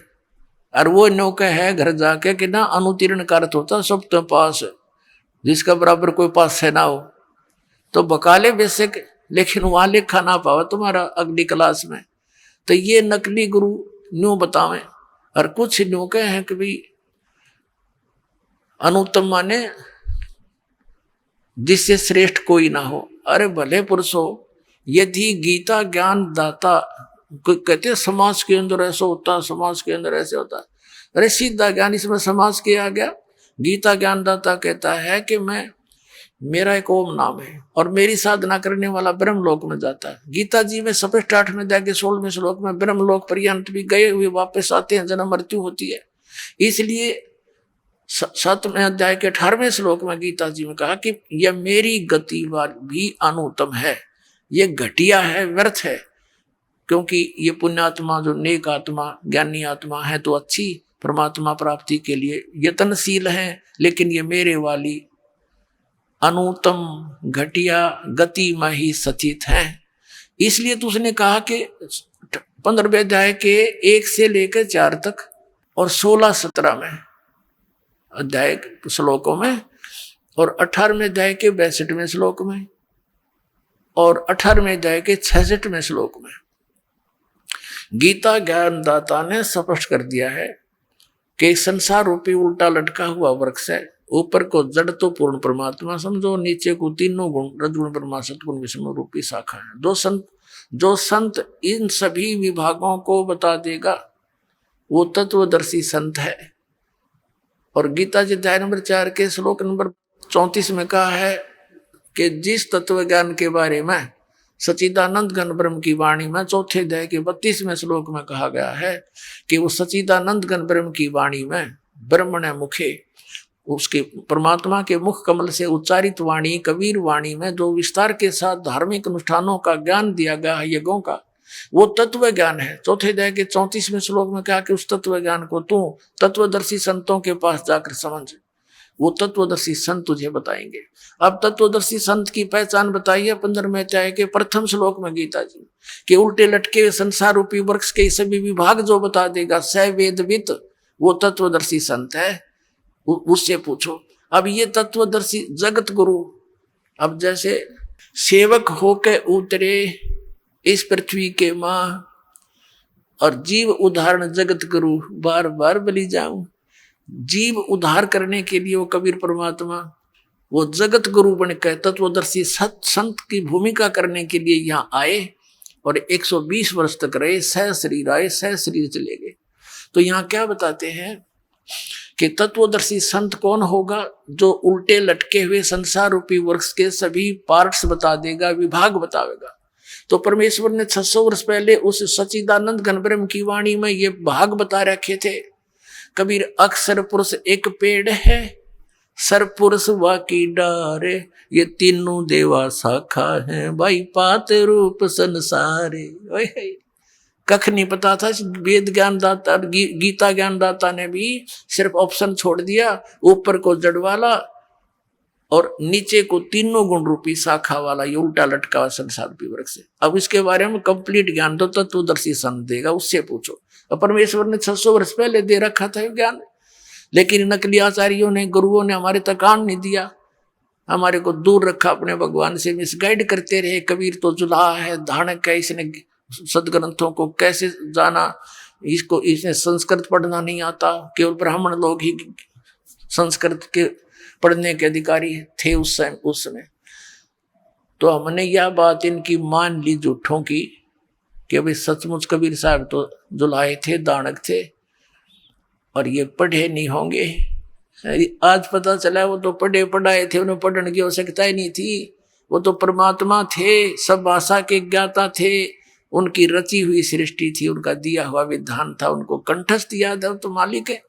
और वो नौका है घर जाके कि ना अनुत्तीर्ण का अर्थ होता सब तो पास, जिसका बराबर कोई पास है ना हो, तो बकाले बेसिक, लेकिन वहां लिखा ना पावा तुम्हारा अगली क्लास में। तो ये नकली गुरु न्यू बतावे, और कुछ न्यू कहे हैं कि भाई अनुत्तम माने जिससे श्रेष्ठ कोई ना हो। अरे भले पुरुषो, यदि गीता ज्ञान दाता कहते हैं समाज के अंदर ऐसा होता, समाज के अंदर ऐसे होता, अरे सीधा ज्ञान इसमें समाज के आ गया। गीता ज्ञान दाता कहता है कि मेरा एक ओम नाम है और मेरी साधना करने वाला ब्रह्मलोक में जाता है। गीता जी में स्पष्ट 8 में जाके 16वें श्लोक में ब्रह्मलोक पर्यंत भी गए हुए वापस आते हैं, जन्म मृत्यु होती है। इसलिए 7वें अध्याय के 18वें श्लोक में गीता जी में कहा कि यह मेरी गति भी अनुत्तम है, ये घटिया है, व्यर्थ है, क्योंकि ये पुण्यात्मा जो नेक आत्मा ज्ञानी आत्मा है तो अच्छी परमात्मा प्राप्ति के लिए यत्नशील है, लेकिन ये मेरे वाली अनुत्तम घटिया गति में ही स्थित है। इसलिए तो उसने कहा कि 15वें अध्याय के 1 से लेकर 4 तक और 16-17 में अध्याय श्लोकों में, और 18वें अध्याय के 62वें श्लोक में, और 18वें अध्याय के 66वें श्लोक में गीता ज्ञानदाता ने स्पष्ट कर दिया है कि संसार रूपी उल्टा लटका हुआ वृक्ष है। ऊपर को जड़ तो पूर्ण परमात्मा समझो, नीचे को तीनों गुण रजगुण ब्रह्मा सतगुण विष्णु रूपी शाखा है। जो संत इन सभी विभागों को बता देगा वो तत्वदर्शी संत है। और गीता जी अध्याय नंबर 4 के श्लोक नंबर 34 में कहा है कि जिस तत्व ज्ञान के बारे में सच्चिदानंद घन ब्रह्म की वाणी में 4थे अध्याय के 32वें श्लोक में कहा गया है कि वो सच्चिदानंद घन ब्रह्म की वाणी में ब्रह्मण मुखे, उसके परमात्मा के मुख कमल से उच्चारित वाणी कबीर वाणी में जो विस्तार के साथ धार्मिक अनुष्ठानों का ज्ञान दिया गया है, यज्ञों का, वो तत्व ज्ञान है। 4थे अध्याय के 34वें श्लोक में कहा कि उस तत्व ज्ञान को तू तत्वदर्शी संतों के पास जाकर समझ, वो तत्वदर्शी संत तुझे बताएंगे। अब तत्वदर्शी संत की पहचान बताइए 15वें अध्याय के प्रथम श्लोक में गीता जी के उल्टे लटके संसार रूपी वृक्ष के सभी विभाग जो बता देगा स वेदवित, वो तत्वदर्शी संत है, उससे पूछो। अब ये तत्वदर्शी जगत गुरु, अब जैसे सेवक होके उतरे इस पृथ्वी के माँ, और जीव उदाहरण जगत गुरु बार बार बलि जाऊं, जीव उद्धार करने के लिए वो कबीर परमात्मा वो जगत गुरु बनकर तत्वदर्शी संत की भूमिका करने के लिए यहाँ आए, और 120 वर्ष तक रहे, सह शरीर आए, सह शरीर चले गए। तो यहाँ क्या बताते हैं कि तत्वदर्शी संत कौन होगा? जो उल्टे लटके हुए संसार रूपी वृक्ष के सभी पार्ट्स बता देगा, विभाग बतावेगा। तो परमेश्वर ने 600 वर्ष पहले उस सच्चिदानंद घन ब्रह्म की वाणी में ये भाग बता रखे थे। कबीर अक्षर पुरुष एक पेड़ है, सर पुरुष वाकी डारे, ये तीनों देवा शाखा है, भाई पात रूप संसारे। कख नहीं पता था। वेद ज्ञान दाता गीता ज्ञान दाता ने भी सिर्फ ऑप्शन छोड़ दिया, ऊपर को जड़ वाला और नीचे को तीनों गुण रूपी शाखा वाला, ये उल्टा लटका हुआ संसार रूपी वृक्ष से। अब इसके बारे में कंप्लीट ज्ञान तो तत्वदर्शी संत देगा, उससे पूछो। और परमेश्वर ने 600 वर्ष पहले दे रखा था ज्ञान, लेकिन नकली आचार्यों ने, गुरुओं ने हमारे तक आन नहीं दिया, हमारे को दूर रखा अपने भगवान से, मिसगाइड करते रहे। कबीर तो जुलाहा है, धानक है, इसने सदग्रंथों को कैसे जाना, इसने संस्कृत पढ़ना नहीं आता, केवल ब्राह्मण लोग ही संस्कृत के पढ़ने के अधिकारी थे उस समय। तो हमने यह बात इनकी मान ली झूठों की कि भाई सचमुच कबीर साहब तो जुलाहे थे, दानक थे और ये पढ़े नहीं होंगे। आज पता चला वो तो पढ़े पढ़ाए थे, उन्हें पढ़ने की आवश्यकता ही नहीं थी। वो तो परमात्मा थे, सब भाषा के ज्ञाता थे, उनकी रची हुई सृष्टि थी, उनका दिया हुआ विधान था, उनको कंठस्थ याद है, तो मालिक है।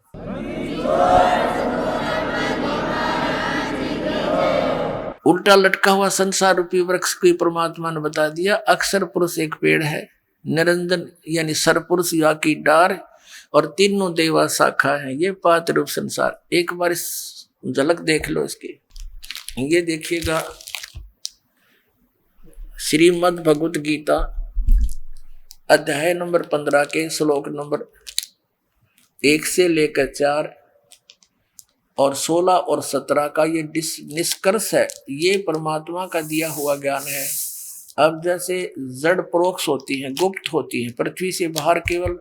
उल्टा लटका हुआ संसार रूपी वृक्ष को परमात्मा ने बता दिया। अक्षर पुरुष एक पेड़ है, निरंजन यानी सरपुरुष या की डार, और तीनों देवा शाखा है, ये पात रूप संसार। एक बार इस झलक देख लो इसकी। ये देखिएगा श्रीमद् भगवत गीता अध्याय नंबर 15 के श्लोक नंबर 1 से लेकर 4 और 16 और 17 का ये निष्कर्ष है। ये परमात्मा का दिया हुआ ज्ञान है। अब जैसे जड़ परोक्ष होती हैं, गुप्त होती हैं, पृथ्वी से बाहर केवल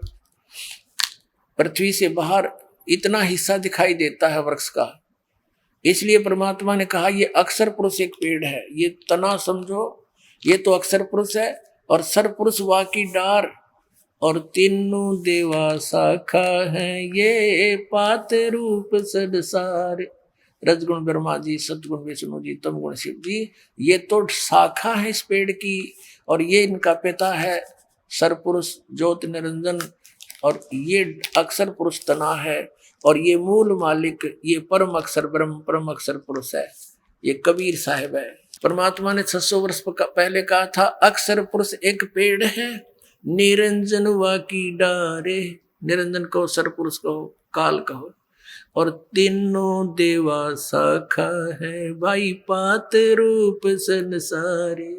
पृथ्वी से बाहर इतना हिस्सा दिखाई देता है वृक्ष का, इसलिए परमात्मा ने कहा ये अक्षर पुरुष एक पेड़ है। ये तना समझो, ये तो अक्षर पुरुष है, और सरपुरुष वा की डार, और तीनों देवा शाखा है, ये पात रूप संसार। रजगुण ब्रह्मा जी, सतगुण विष्णु जी, तमगुण शिव जी, ये तो शाखा है इस पेड़ की, और ये इनका पिता है सरपुरुष ज्योति निरंजन, और ये अक्षर पुरुष तना है, और ये मूल मालिक, ये परम अक्षर ब्रह्म, परम अक्षर पुरुष है, ये कबीर साहब है। परमात्मा ने 600 वर्ष पहले कहा था अक्षर पुरुष एक पेड़ है, निरंजन वा की डारे, निरंजन कहो, सरपुरुष कहो, काल कहो, और तीनों देवा शाखा है, भाई पात रूप संसारे।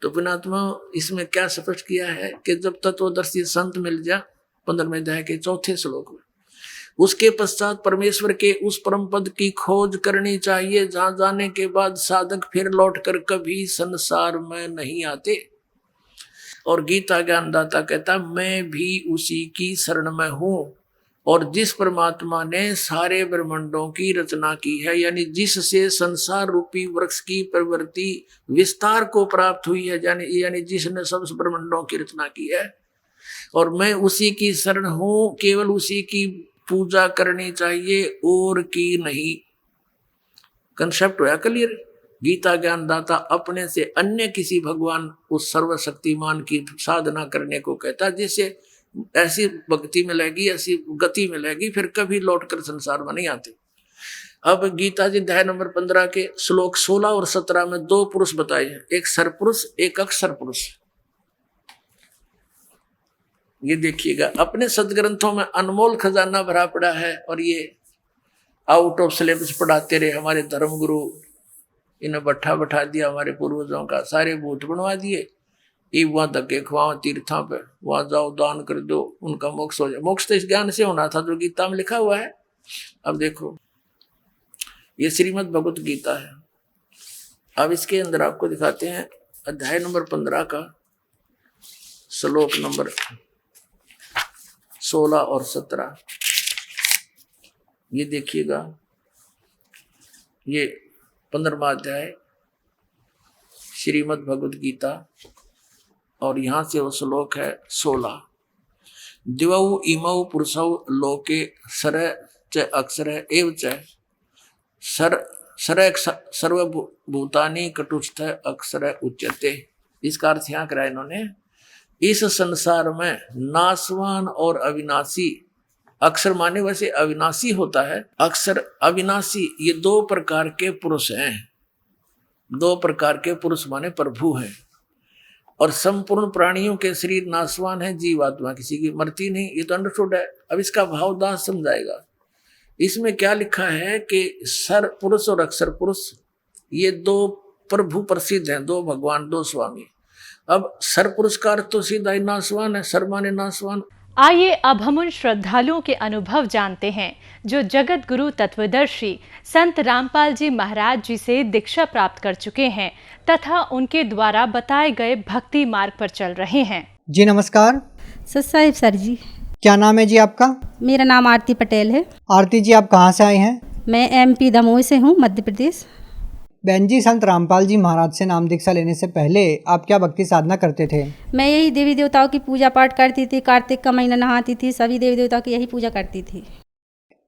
तो पुणात्मा इसमें क्या स्पष्ट किया है कि जब तत्वदर्शी संत मिल जा 15वें अध्याय के 4थे श्लोक में, उसके पश्चात परमेश्वर के उस परम पद की खोज करनी चाहिए जहां जाने के बाद साधक फिर लौटकर कभी संसार में नहीं आते। और गीता ज्ञानदाता कहता मैं भी उसी की शरण में हूं, और जिस परमात्मा ने सारे ब्रह्मांडों की रचना की है, यानी जिससे संसार रूपी वृक्ष की प्रवृत्ति विस्तार को प्राप्त हुई है, यानी जिसने सब ब्रह्मांडों की रचना की है, और मैं उसी की शरण हूं, केवल उसी की पूजा करनी चाहिए और की नहीं। कंसेप्ट होया क्लियर। गीता ज्ञानदाता अपने से अन्य किसी भगवान उस सर्वशक्तिमान की साधना करने को कहता, जिससे ऐसी भक्ति मिलेगी, ऐसी गति मिलेगी, फिर कभी लौटकर संसार में नहीं आते। अब गीता जी अध्याय नंबर 15 के श्लोक 16 और 17 में 2 पुरुष बताए हैं, एक सरपुरुष, एक अक्षर पुरुष। ये देखिएगा, अपने सदग्रंथों में अनमोल खजाना भरा पड़ा है, और ये आउट ऑफ सिलेबस पढ़ाते रहे हमारे धर्मगुरु। इन्हें बैठा दिया हमारे पूर्वजों का, सारे भूत बनवा दिए, ये वहां धक्के खुआओ तीर्थों पे, वहां जाओ दान कर दो, उनका मोक्ष हो जाए। मोक्ष तो इस ज्ञान से होना था जो गीता में लिखा हुआ है। अब देखो ये श्रीमद् भगवत गीता है। अब इसके अंदर आपको दिखाते हैं अध्याय नंबर 15 का श्लोक नंबर 16 और 17। ये देखिएगा, ये 15वां अध्याय श्रीमद् भगवत गीता, और यहां से वो श्लोक है 16। दिवौ इमौ पुरुषौ लोके सर च अक्षर एव च सर सर्वभूतानि कटुस्थ अक्षर उच्यते। इसका अर्थ यहाँ करा इन्होंने, इस संसार में नाशवान और अविनाशी, अक्षर माने वैसे अविनाशी होता है, अक्षर अविनाशी, ये 2 प्रकार के पुरुष हैं। 2 प्रकार के पुरुष माने प्रभु हैं, और संपूर्ण प्राणियों के शरीर नाशवान है, जीवात्मा किसी की मरती नहीं। ये तो अंडरस्टूड है। अब इसका भावदास समझाएगा। इसमें क्या लिखा है कि सर पुरुष और अक्षर पुरुष ये 2 प्रभु प्रसिद्ध हैं, 2 भगवान, 2 स्वामी। अब सर पुरस्कार तो सीधा ही नासवान है, सर्वमान्य नासवान। आइए अब हम उन श्रद्धालुओं के अनुभव जानते हैं जो जगत गुरु तत्वदर्शी संत रामपाल जी महाराज जी से दीक्षा प्राप्त कर चुके हैं तथा उनके द्वारा बताए गए भक्ति मार्ग पर चल रहे हैं। जी नमस्कार। सत साहिब सर जी। क्या नाम है जी आपका? मेरा नाम आरती पटेल है। आरती जी, आप कहाँ से आए हैं? मैं MP दमोह से हूँ, मध्य प्रदेश। बहन जी, संत रामपाल जी महाराज से नाम दीक्षा लेने से पहले आप क्या भक्ति साधना करते थे? मैं यही देवी देवताओं की पूजा पाठ करती थी, कार्तिक का महीना नहाती थी, सभी देवी देवताओं की यही पूजा करती थी।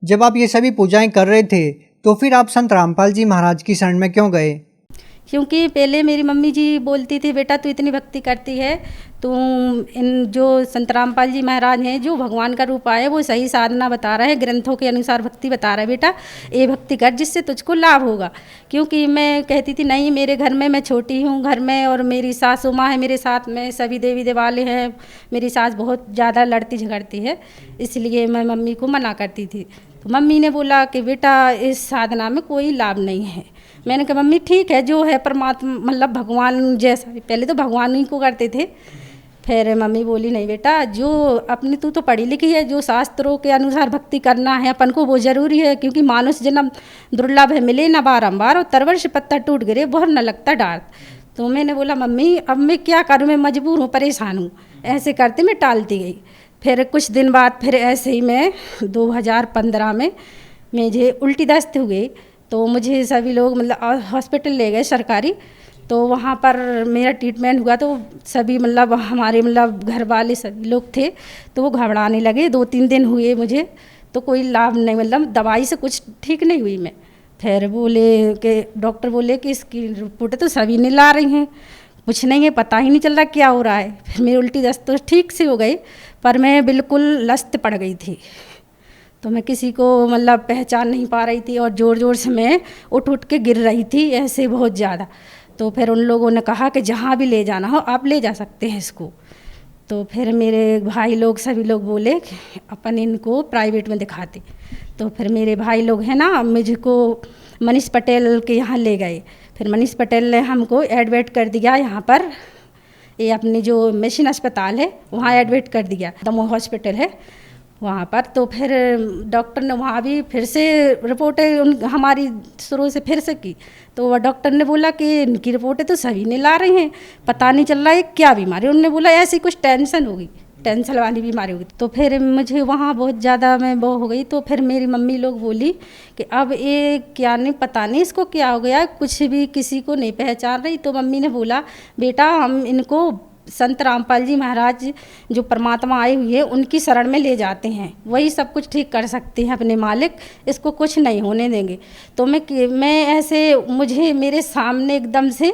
जब आप ये सभी पूजाएं कर रहे थे तो फिर आप संत रामपाल जी महाराज की शरण में क्यों गए? क्योंकि पहले मेरी मम्मी जी बोलती थी, बेटा तू इतनी भक्ति करती है, तू इन जो संत रामपाल जी महाराज हैं जो भगवान का रूप आए वो सही साधना बता रहे हैं, ग्रंथों के अनुसार भक्ति बता रहा है, बेटा ये भक्ति कर जिससे तुझको लाभ होगा। क्योंकि मैं कहती थी नहीं, मेरे घर में मैं छोटी हूँ घर में और मेरी सासू माँ है मेरे साथ में, सभी देवी देवालय हैं, मेरी सास बहुत ज़्यादा लड़ती झगड़ती है, इसलिए मैं मम्मी को मना करती थी। तो मम्मी ने बोला कि बेटा इस साधना में कोई लाभ नहीं है। मैंने कहा मम्मी ठीक है, जो है परमात्मा मतलब भगवान जैसा, पहले तो भगवान ही को करते थे। फिर मम्मी बोली नहीं बेटा, जो अपनी तू तो पढ़ी लिखी है, जो शास्त्रों के अनुसार भक्ति करना है अपन को वो ज़रूरी है, क्योंकि मानुष जन्म दुर्लभ है, मिले न बारंबार, और तरवर्ष पत्ता टूट गिरे बहुत न लगता डार। तो मैंने बोला मम्मी अब मैं क्या करूँ, मैं मजबूर हूँ, परेशान हूँ, ऐसे करते मैं टालती गई। फिर कुछ दिन बाद फिर ऐसे ही मैं 2015 में मुझे उल्टी दस्त हो गई। तो मुझे सभी लोग मतलब हॉस्पिटल ले गए सरकारी, तो वहाँ पर मेरा ट्रीटमेंट हुआ। तो सभी मतलब हमारे मतलब घर वाले सभी लोग थे, तो वो घबराने लगे। 2-3 दिन हुए मुझे, तो कोई लाभ नहीं, मतलब दवाई से कुछ ठीक नहीं हुई मैं। फिर बोले कि डॉक्टर बोले कि इसकी रिपोर्ट तो सभी ने ला रही हैं, कुछ नहीं है, पता ही नहीं चल रहा क्या हो रहा है। फिर मेरी उल्टी दस्त तो ठीक से हो गई, पर मैं बिल्कुल लस्त पड़ गई थी, तो मैं किसी को मतलब पहचान नहीं पा रही थी और ज़ोर ज़ोर से मैं उठ के गिर रही थी ऐसे बहुत ज़्यादा। तो फिर उन लोगों ने कहा कि जहाँ भी ले जाना हो आप ले जा सकते हैं इसको। तो फिर मेरे भाई लोग सभी लोग बोले कि अपन इनको प्राइवेट में दिखाते। तो फिर मेरे भाई लोग हैं ना, मुझको मनीष पटेल के यहाँ ले गए। फिर मनीष पटेल ने हमको एडमिट कर दिया यहाँ पर, ये अपनी जो मिशन अस्पताल है वहाँ एडमिट कर दिया, दमोह हॉस्पिटल है वहाँ पर। तो फिर डॉक्टर ने वहाँ भी फिर से रिपोर्टें हमारी शुरू से फिर से की। तो वह डॉक्टर ने बोला कि इनकी रिपोर्टें तो सभी ने ला रहे हैं, पता नहीं चल रहा है क्या बीमारी। उन्होंने बोला ऐसी कुछ टेंशन होगी, टेंशन वाली बीमारी होगी। तो फिर मुझे वहाँ बहुत ज़्यादा मैं वो हो गई। तो फिर मेरी मम्मी लोग बोली कि अब ये क्या नहीं, पता नहीं इसको क्या हो गया, कुछ भी किसी को नहीं पहचान रही। तो मम्मी ने बोला बेटा हम इनको संत रामपाल जी महाराज जो परमात्मा आए हुए हैं उनकी शरण में ले जाते हैं, वही सब कुछ ठीक कर सकते हैं अपने मालिक, इसको कुछ नहीं होने देंगे। तो मैं ऐसे मुझे मेरे सामने एकदम से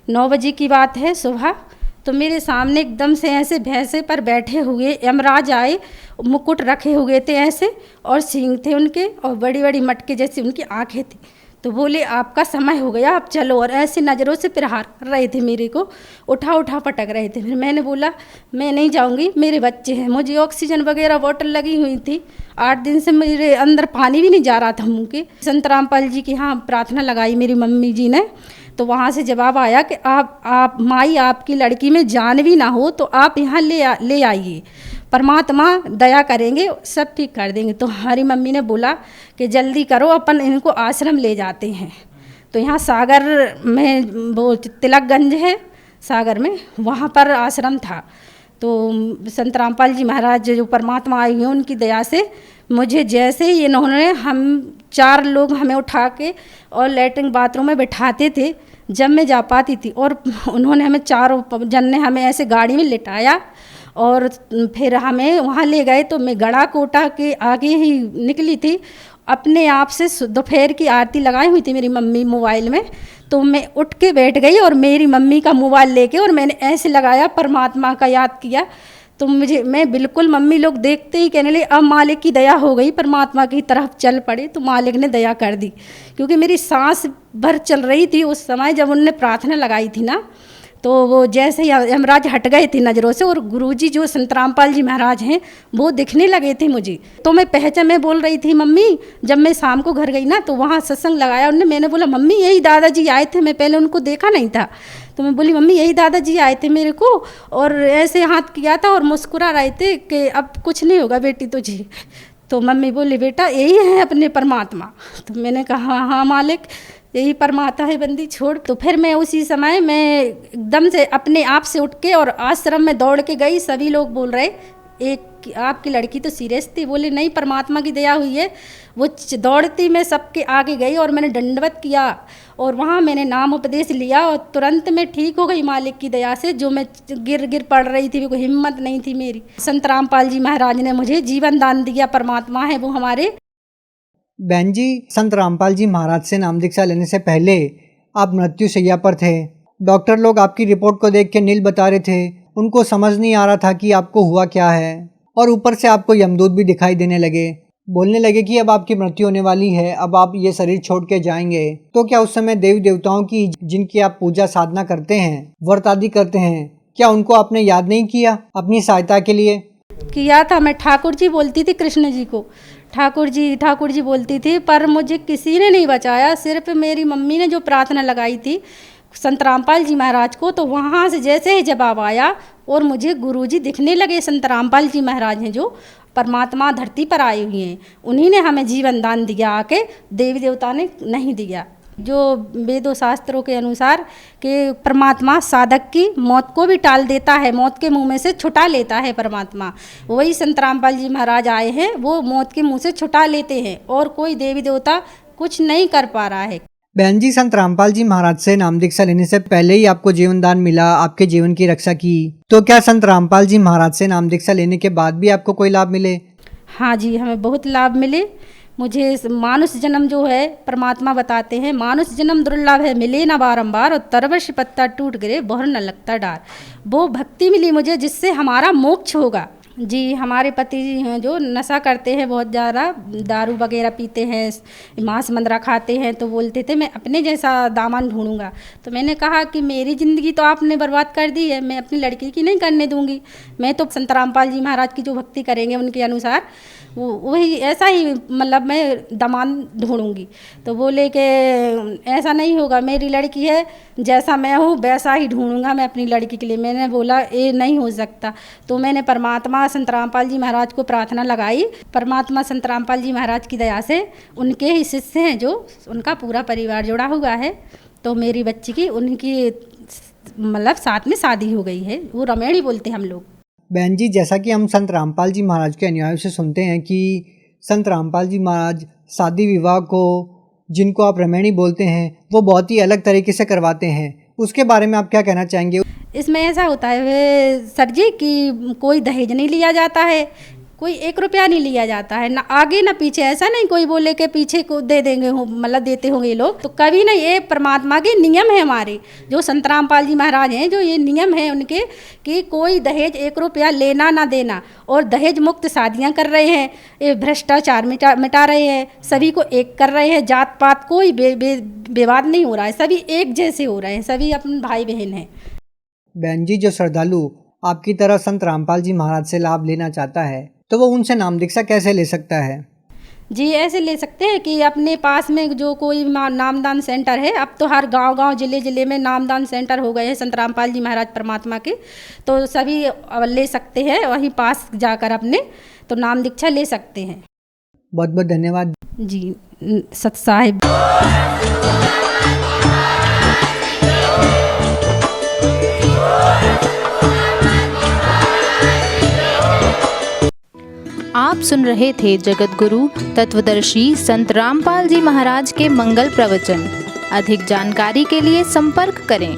9 बजे की बात है सुबह, तो मेरे सामने एकदम से ऐसे भैंसे पर बैठे हुए यमराज आए, मुकुट रखे हुए थे ऐसे, और सींग थे उनके, और बड़ी बड़ी मटके जैसी उनकी आँखें थी। तो बोले आपका समय हो गया, आप चलो, और ऐसी नज़रों से प्रहार कर रहे थे, मेरे को उठा पटक रहे थे। फिर मैंने बोला मैं नहीं जाऊंगी, मेरे बच्चे हैं, मुझे ऑक्सीजन वगैरह बॉटल लगी हुई थी, 8 दिन से मेरे अंदर पानी भी नहीं जा रहा था मुँह के। संत रामपाल जी की यहाँ प्रार्थना लगाई मेरी मम्मी जी ने, तो वहाँ से जवाब आया कि आप माई आपकी लड़की में जान भी ना हो तो आप यहाँ ले आइए, परमात्मा दया करेंगे, सब ठीक कर देंगे। तो हमारी मम्मी ने बोला कि जल्दी करो, अपन इनको आश्रम ले जाते हैं। तो यहाँ सागर में वो तिलकगंज है सागर में, वहाँ पर आश्रम था। तो संत रामपाल जी महाराज जो परमात्मा आए हुए हैं उनकी दया से मुझे जैसे ही इन्होंने, हम 4 लोग हमें उठा के और लैट्रिन बाथरूम में बैठाते थे जब मैं जा पाती थी, और उन्होंने हमें 4 जन ने हमें ऐसे गाड़ी में लिटाया और फिर हमें वहाँ ले गए। तो मैं गड़ा कोटा के आगे ही निकली थी, अपने आप से दोपहर की आरती लगाई हुई थी मेरी मम्मी मोबाइल में, तो मैं उठ के बैठ गई और मेरी मम्मी का मोबाइल लेके और मैंने ऐसे लगाया, परमात्मा का याद किया। तो मैं बिल्कुल, मम्मी लोग देखते ही कहने लगे अब मालिक की दया हो गई, परमात्मा की तरफ चल पड़े। तो मालिक ने दया कर दी, क्योंकि मेरी सांस भर चल रही थी उस समय जब उनने प्रार्थना लगाई थी ना। तो वो जैसे ही यमराज हट गए थे नज़रों से और गुरुजी जो संत रामपाल जी महाराज हैं वो दिखने लगे थे मुझे। तो मैं पहचान में बोल रही थी मम्मी, जब मैं शाम को घर गई ना तो वहाँ सत्संग लगाया उन्होंने, मैंने बोला मम्मी यही दादाजी आए थे, मैं पहले उनको देखा नहीं था। तो मैं बोली मम्मी यही दादाजी आए थे मेरे को, और ऐसे हाथ किया था और मुस्कुरा रहे थे कि अब कुछ नहीं होगा बेटी तुझे। तो मम्मी बोली बेटा यही है अपने परमात्मा। तो मैंने कहा हाँ मालिक यही परमात्मा है, बंदी छोड़। तो फिर मैं उसी समय मैं एकदम से अपने आप से उठ के और आश्रम में दौड़ के गई। सभी लोग बोल रहे एक आपकी लड़की तो सीरियस थी, बोले नहीं परमात्मा की दया हुई है। वो दौड़ती मैं सबके आगे गई और मैंने दंडवत किया और वहाँ मैंने नाम उपदेश लिया और तुरंत मैं ठीक हो गई मालिक की दया से। जो मैं गिर पड़ रही थी, कोई हिम्मत नहीं थी मेरी। संत रामपाल जी महाराज ने मुझे जीवन दान दिया, परमात्मा है वो हमारे। बहन जी, संत रामपाल जी महाराज से नाम दीक्षा लेने से पहले आप मृत्यु शैया पर थे। डॉक्टर लोग आपकी रिपोर्ट को देख के नील बता रहे थे, उनको समझ नहीं आ रहा था कि आपको हुआ क्या है, और ऊपर से आपको यमदूत भी दिखाई देने लगे। बोलने लगे कि अब आपकी मृत्यु होने वाली है, अब आप ये शरीर छोड़ के जाएंगे। तो क्या उस समय देवी देवताओं की जिनकी आप पूजा साधना करते हैं, व्रत आदि करते हैं, क्या उनको आपने याद नहीं किया अपनी सहायता के लिए? किया था, मैं ठाकुर जी बोलती थी कृष्ण जी को, ठाकुर जी बोलती थी, पर मुझे किसी ने नहीं बचाया। सिर्फ मेरी मम्मी ने जो प्रार्थना लगाई थी संत रामपाल जी महाराज को, तो वहाँ से जैसे ही जवाब आया और मुझे गुरुजी दिखने लगे। संत रामपाल जी महाराज हैं जो परमात्मा धरती पर आए हुए हैं, उन्हीं ने हमें जीवन दान दिया, आके देवी देवता ने नहीं दिया। जो वेदों शास्त्रों के अनुसार कि परमात्मा साधक की मौत को भी टाल देता है, मौत के मुंह में से छुटा लेता है परमात्मा। वही संत रामपाल जी महाराज आए हैं, वो मौत के मुंह से छुटा लेते हैं और कोई देवी देवता कुछ नहीं कर पा रहा है। बहन जी, संत रामपाल जी महाराज से नाम दीक्षा लेने से पहले ही आपको जीवन दान मिला, आपके जीवन की रक्षा की, तो क्या संत रामपाल जी महाराज से नाम दीक्षा लेने के बाद भी आपको कोई लाभ मिले? हाँ जी, हमें बहुत लाभ मिले। मुझे मानुष जन्म जो है परमात्मा बताते हैं, मानुष जन्म दुर्लभ है, मिले ना बारंबार, और तरवश पत्ता टूट गिरे बोहर न लगता डार। वो भक्ति मिली मुझे जिससे हमारा मोक्ष होगा। जी, हमारे पति जी हैं जो नशा करते हैं बहुत ज़्यादा, दारू वगैरह पीते हैं, मांस मंदरा खाते हैं, तो बोलते थे मैं अपने जैसा दामन ढूंढूंगा। तो मैंने कहा कि मेरी ज़िंदगी तो आपने बर्बाद कर दी है, मैं अपनी लड़की की नहीं करने दूंगी। मैं तो संत रामपाल जी महाराज की जो भक्ति करेंगे उनके अनुसार वही ऐसा ही मतलब मैं दामन ढूंढूंगी। तो बोले कि ऐसा नहीं होगा, मेरी लड़की है, जैसा मैं हूँ वैसा ही ढूंढूंगा मैं अपनी लड़की के लिए। मैंने बोला ये नहीं हो सकता। तो मैंने परमात्मा संत रामपाल जी महाराज को प्रार्थना लगाई। परमात्मा संत रामपाल जी महाराज की दया से उनके ही शिष्य हैं जो उनका पूरा परिवार जुड़ा हुआ है। तो मेरी बच्ची की उनकी मतलब साथ में शादी हो गई है, वो रमेड़ी बोलते हैं हम लोग। बहन जी, जैसा कि हम संत रामपाल जी महाराज के अनुयायियों से सुनते हैं कि संत रामपाल जी महाराज शादी विवाह को, जिनको आप रमेणी बोलते हैं, वो बहुत ही अलग तरीके से करवाते हैं, उसके बारे में आप क्या कहना चाहेंगे? इसमें ऐसा होता है सर जी कि कोई दहेज नहीं लिया जाता है, कोई 1 रुपया नहीं लिया जाता है, ना आगे ना पीछे। ऐसा नहीं कोई बोले कि पीछे को दे देंगे मतलब देते होंगे ये लोग, तो कभी नहीं। ये परमात्मा के नियम है हमारे, जो संत रामपाल जी महाराज हैं, जो ये नियम है उनके कि कोई दहेज 1 रुपया लेना ना देना, और दहेज मुक्त शादियां कर रहे हैं, ये भ्रष्टाचार मिटा रहे हैं, सभी को एक कर रहे हैं, जात पात कोई विवाद नहीं हो रहा है, सभी एक जैसे हो रहे हैं, सभी अपने भाई बहन हैं। बहन जी, जो श्रद्धालु आपकी तरह संत रामपाल जी महाराज से लाभ लेना चाहता है, तो वो उनसे नाम दीक्षा कैसे ले सकता है? जी, ऐसे ले सकते हैं कि अपने पास में जो कोई नामदान सेंटर है, अब तो हर गांव-गांव जिले में नामदान सेंटर हो गए हैं संत रामपाल जी महाराज परमात्मा के, तो सभी ले सकते हैं, वहीं पास जाकर अपने तो नाम दीक्षा ले सकते हैं। बहुत बहुत धन्यवाद जी, सत साहिब। आप सुन रहे थे जगत गुरु तत्वदर्शी संत रामपाल जी महाराज के मंगल प्रवचन। अधिक जानकारी के लिए संपर्क करें।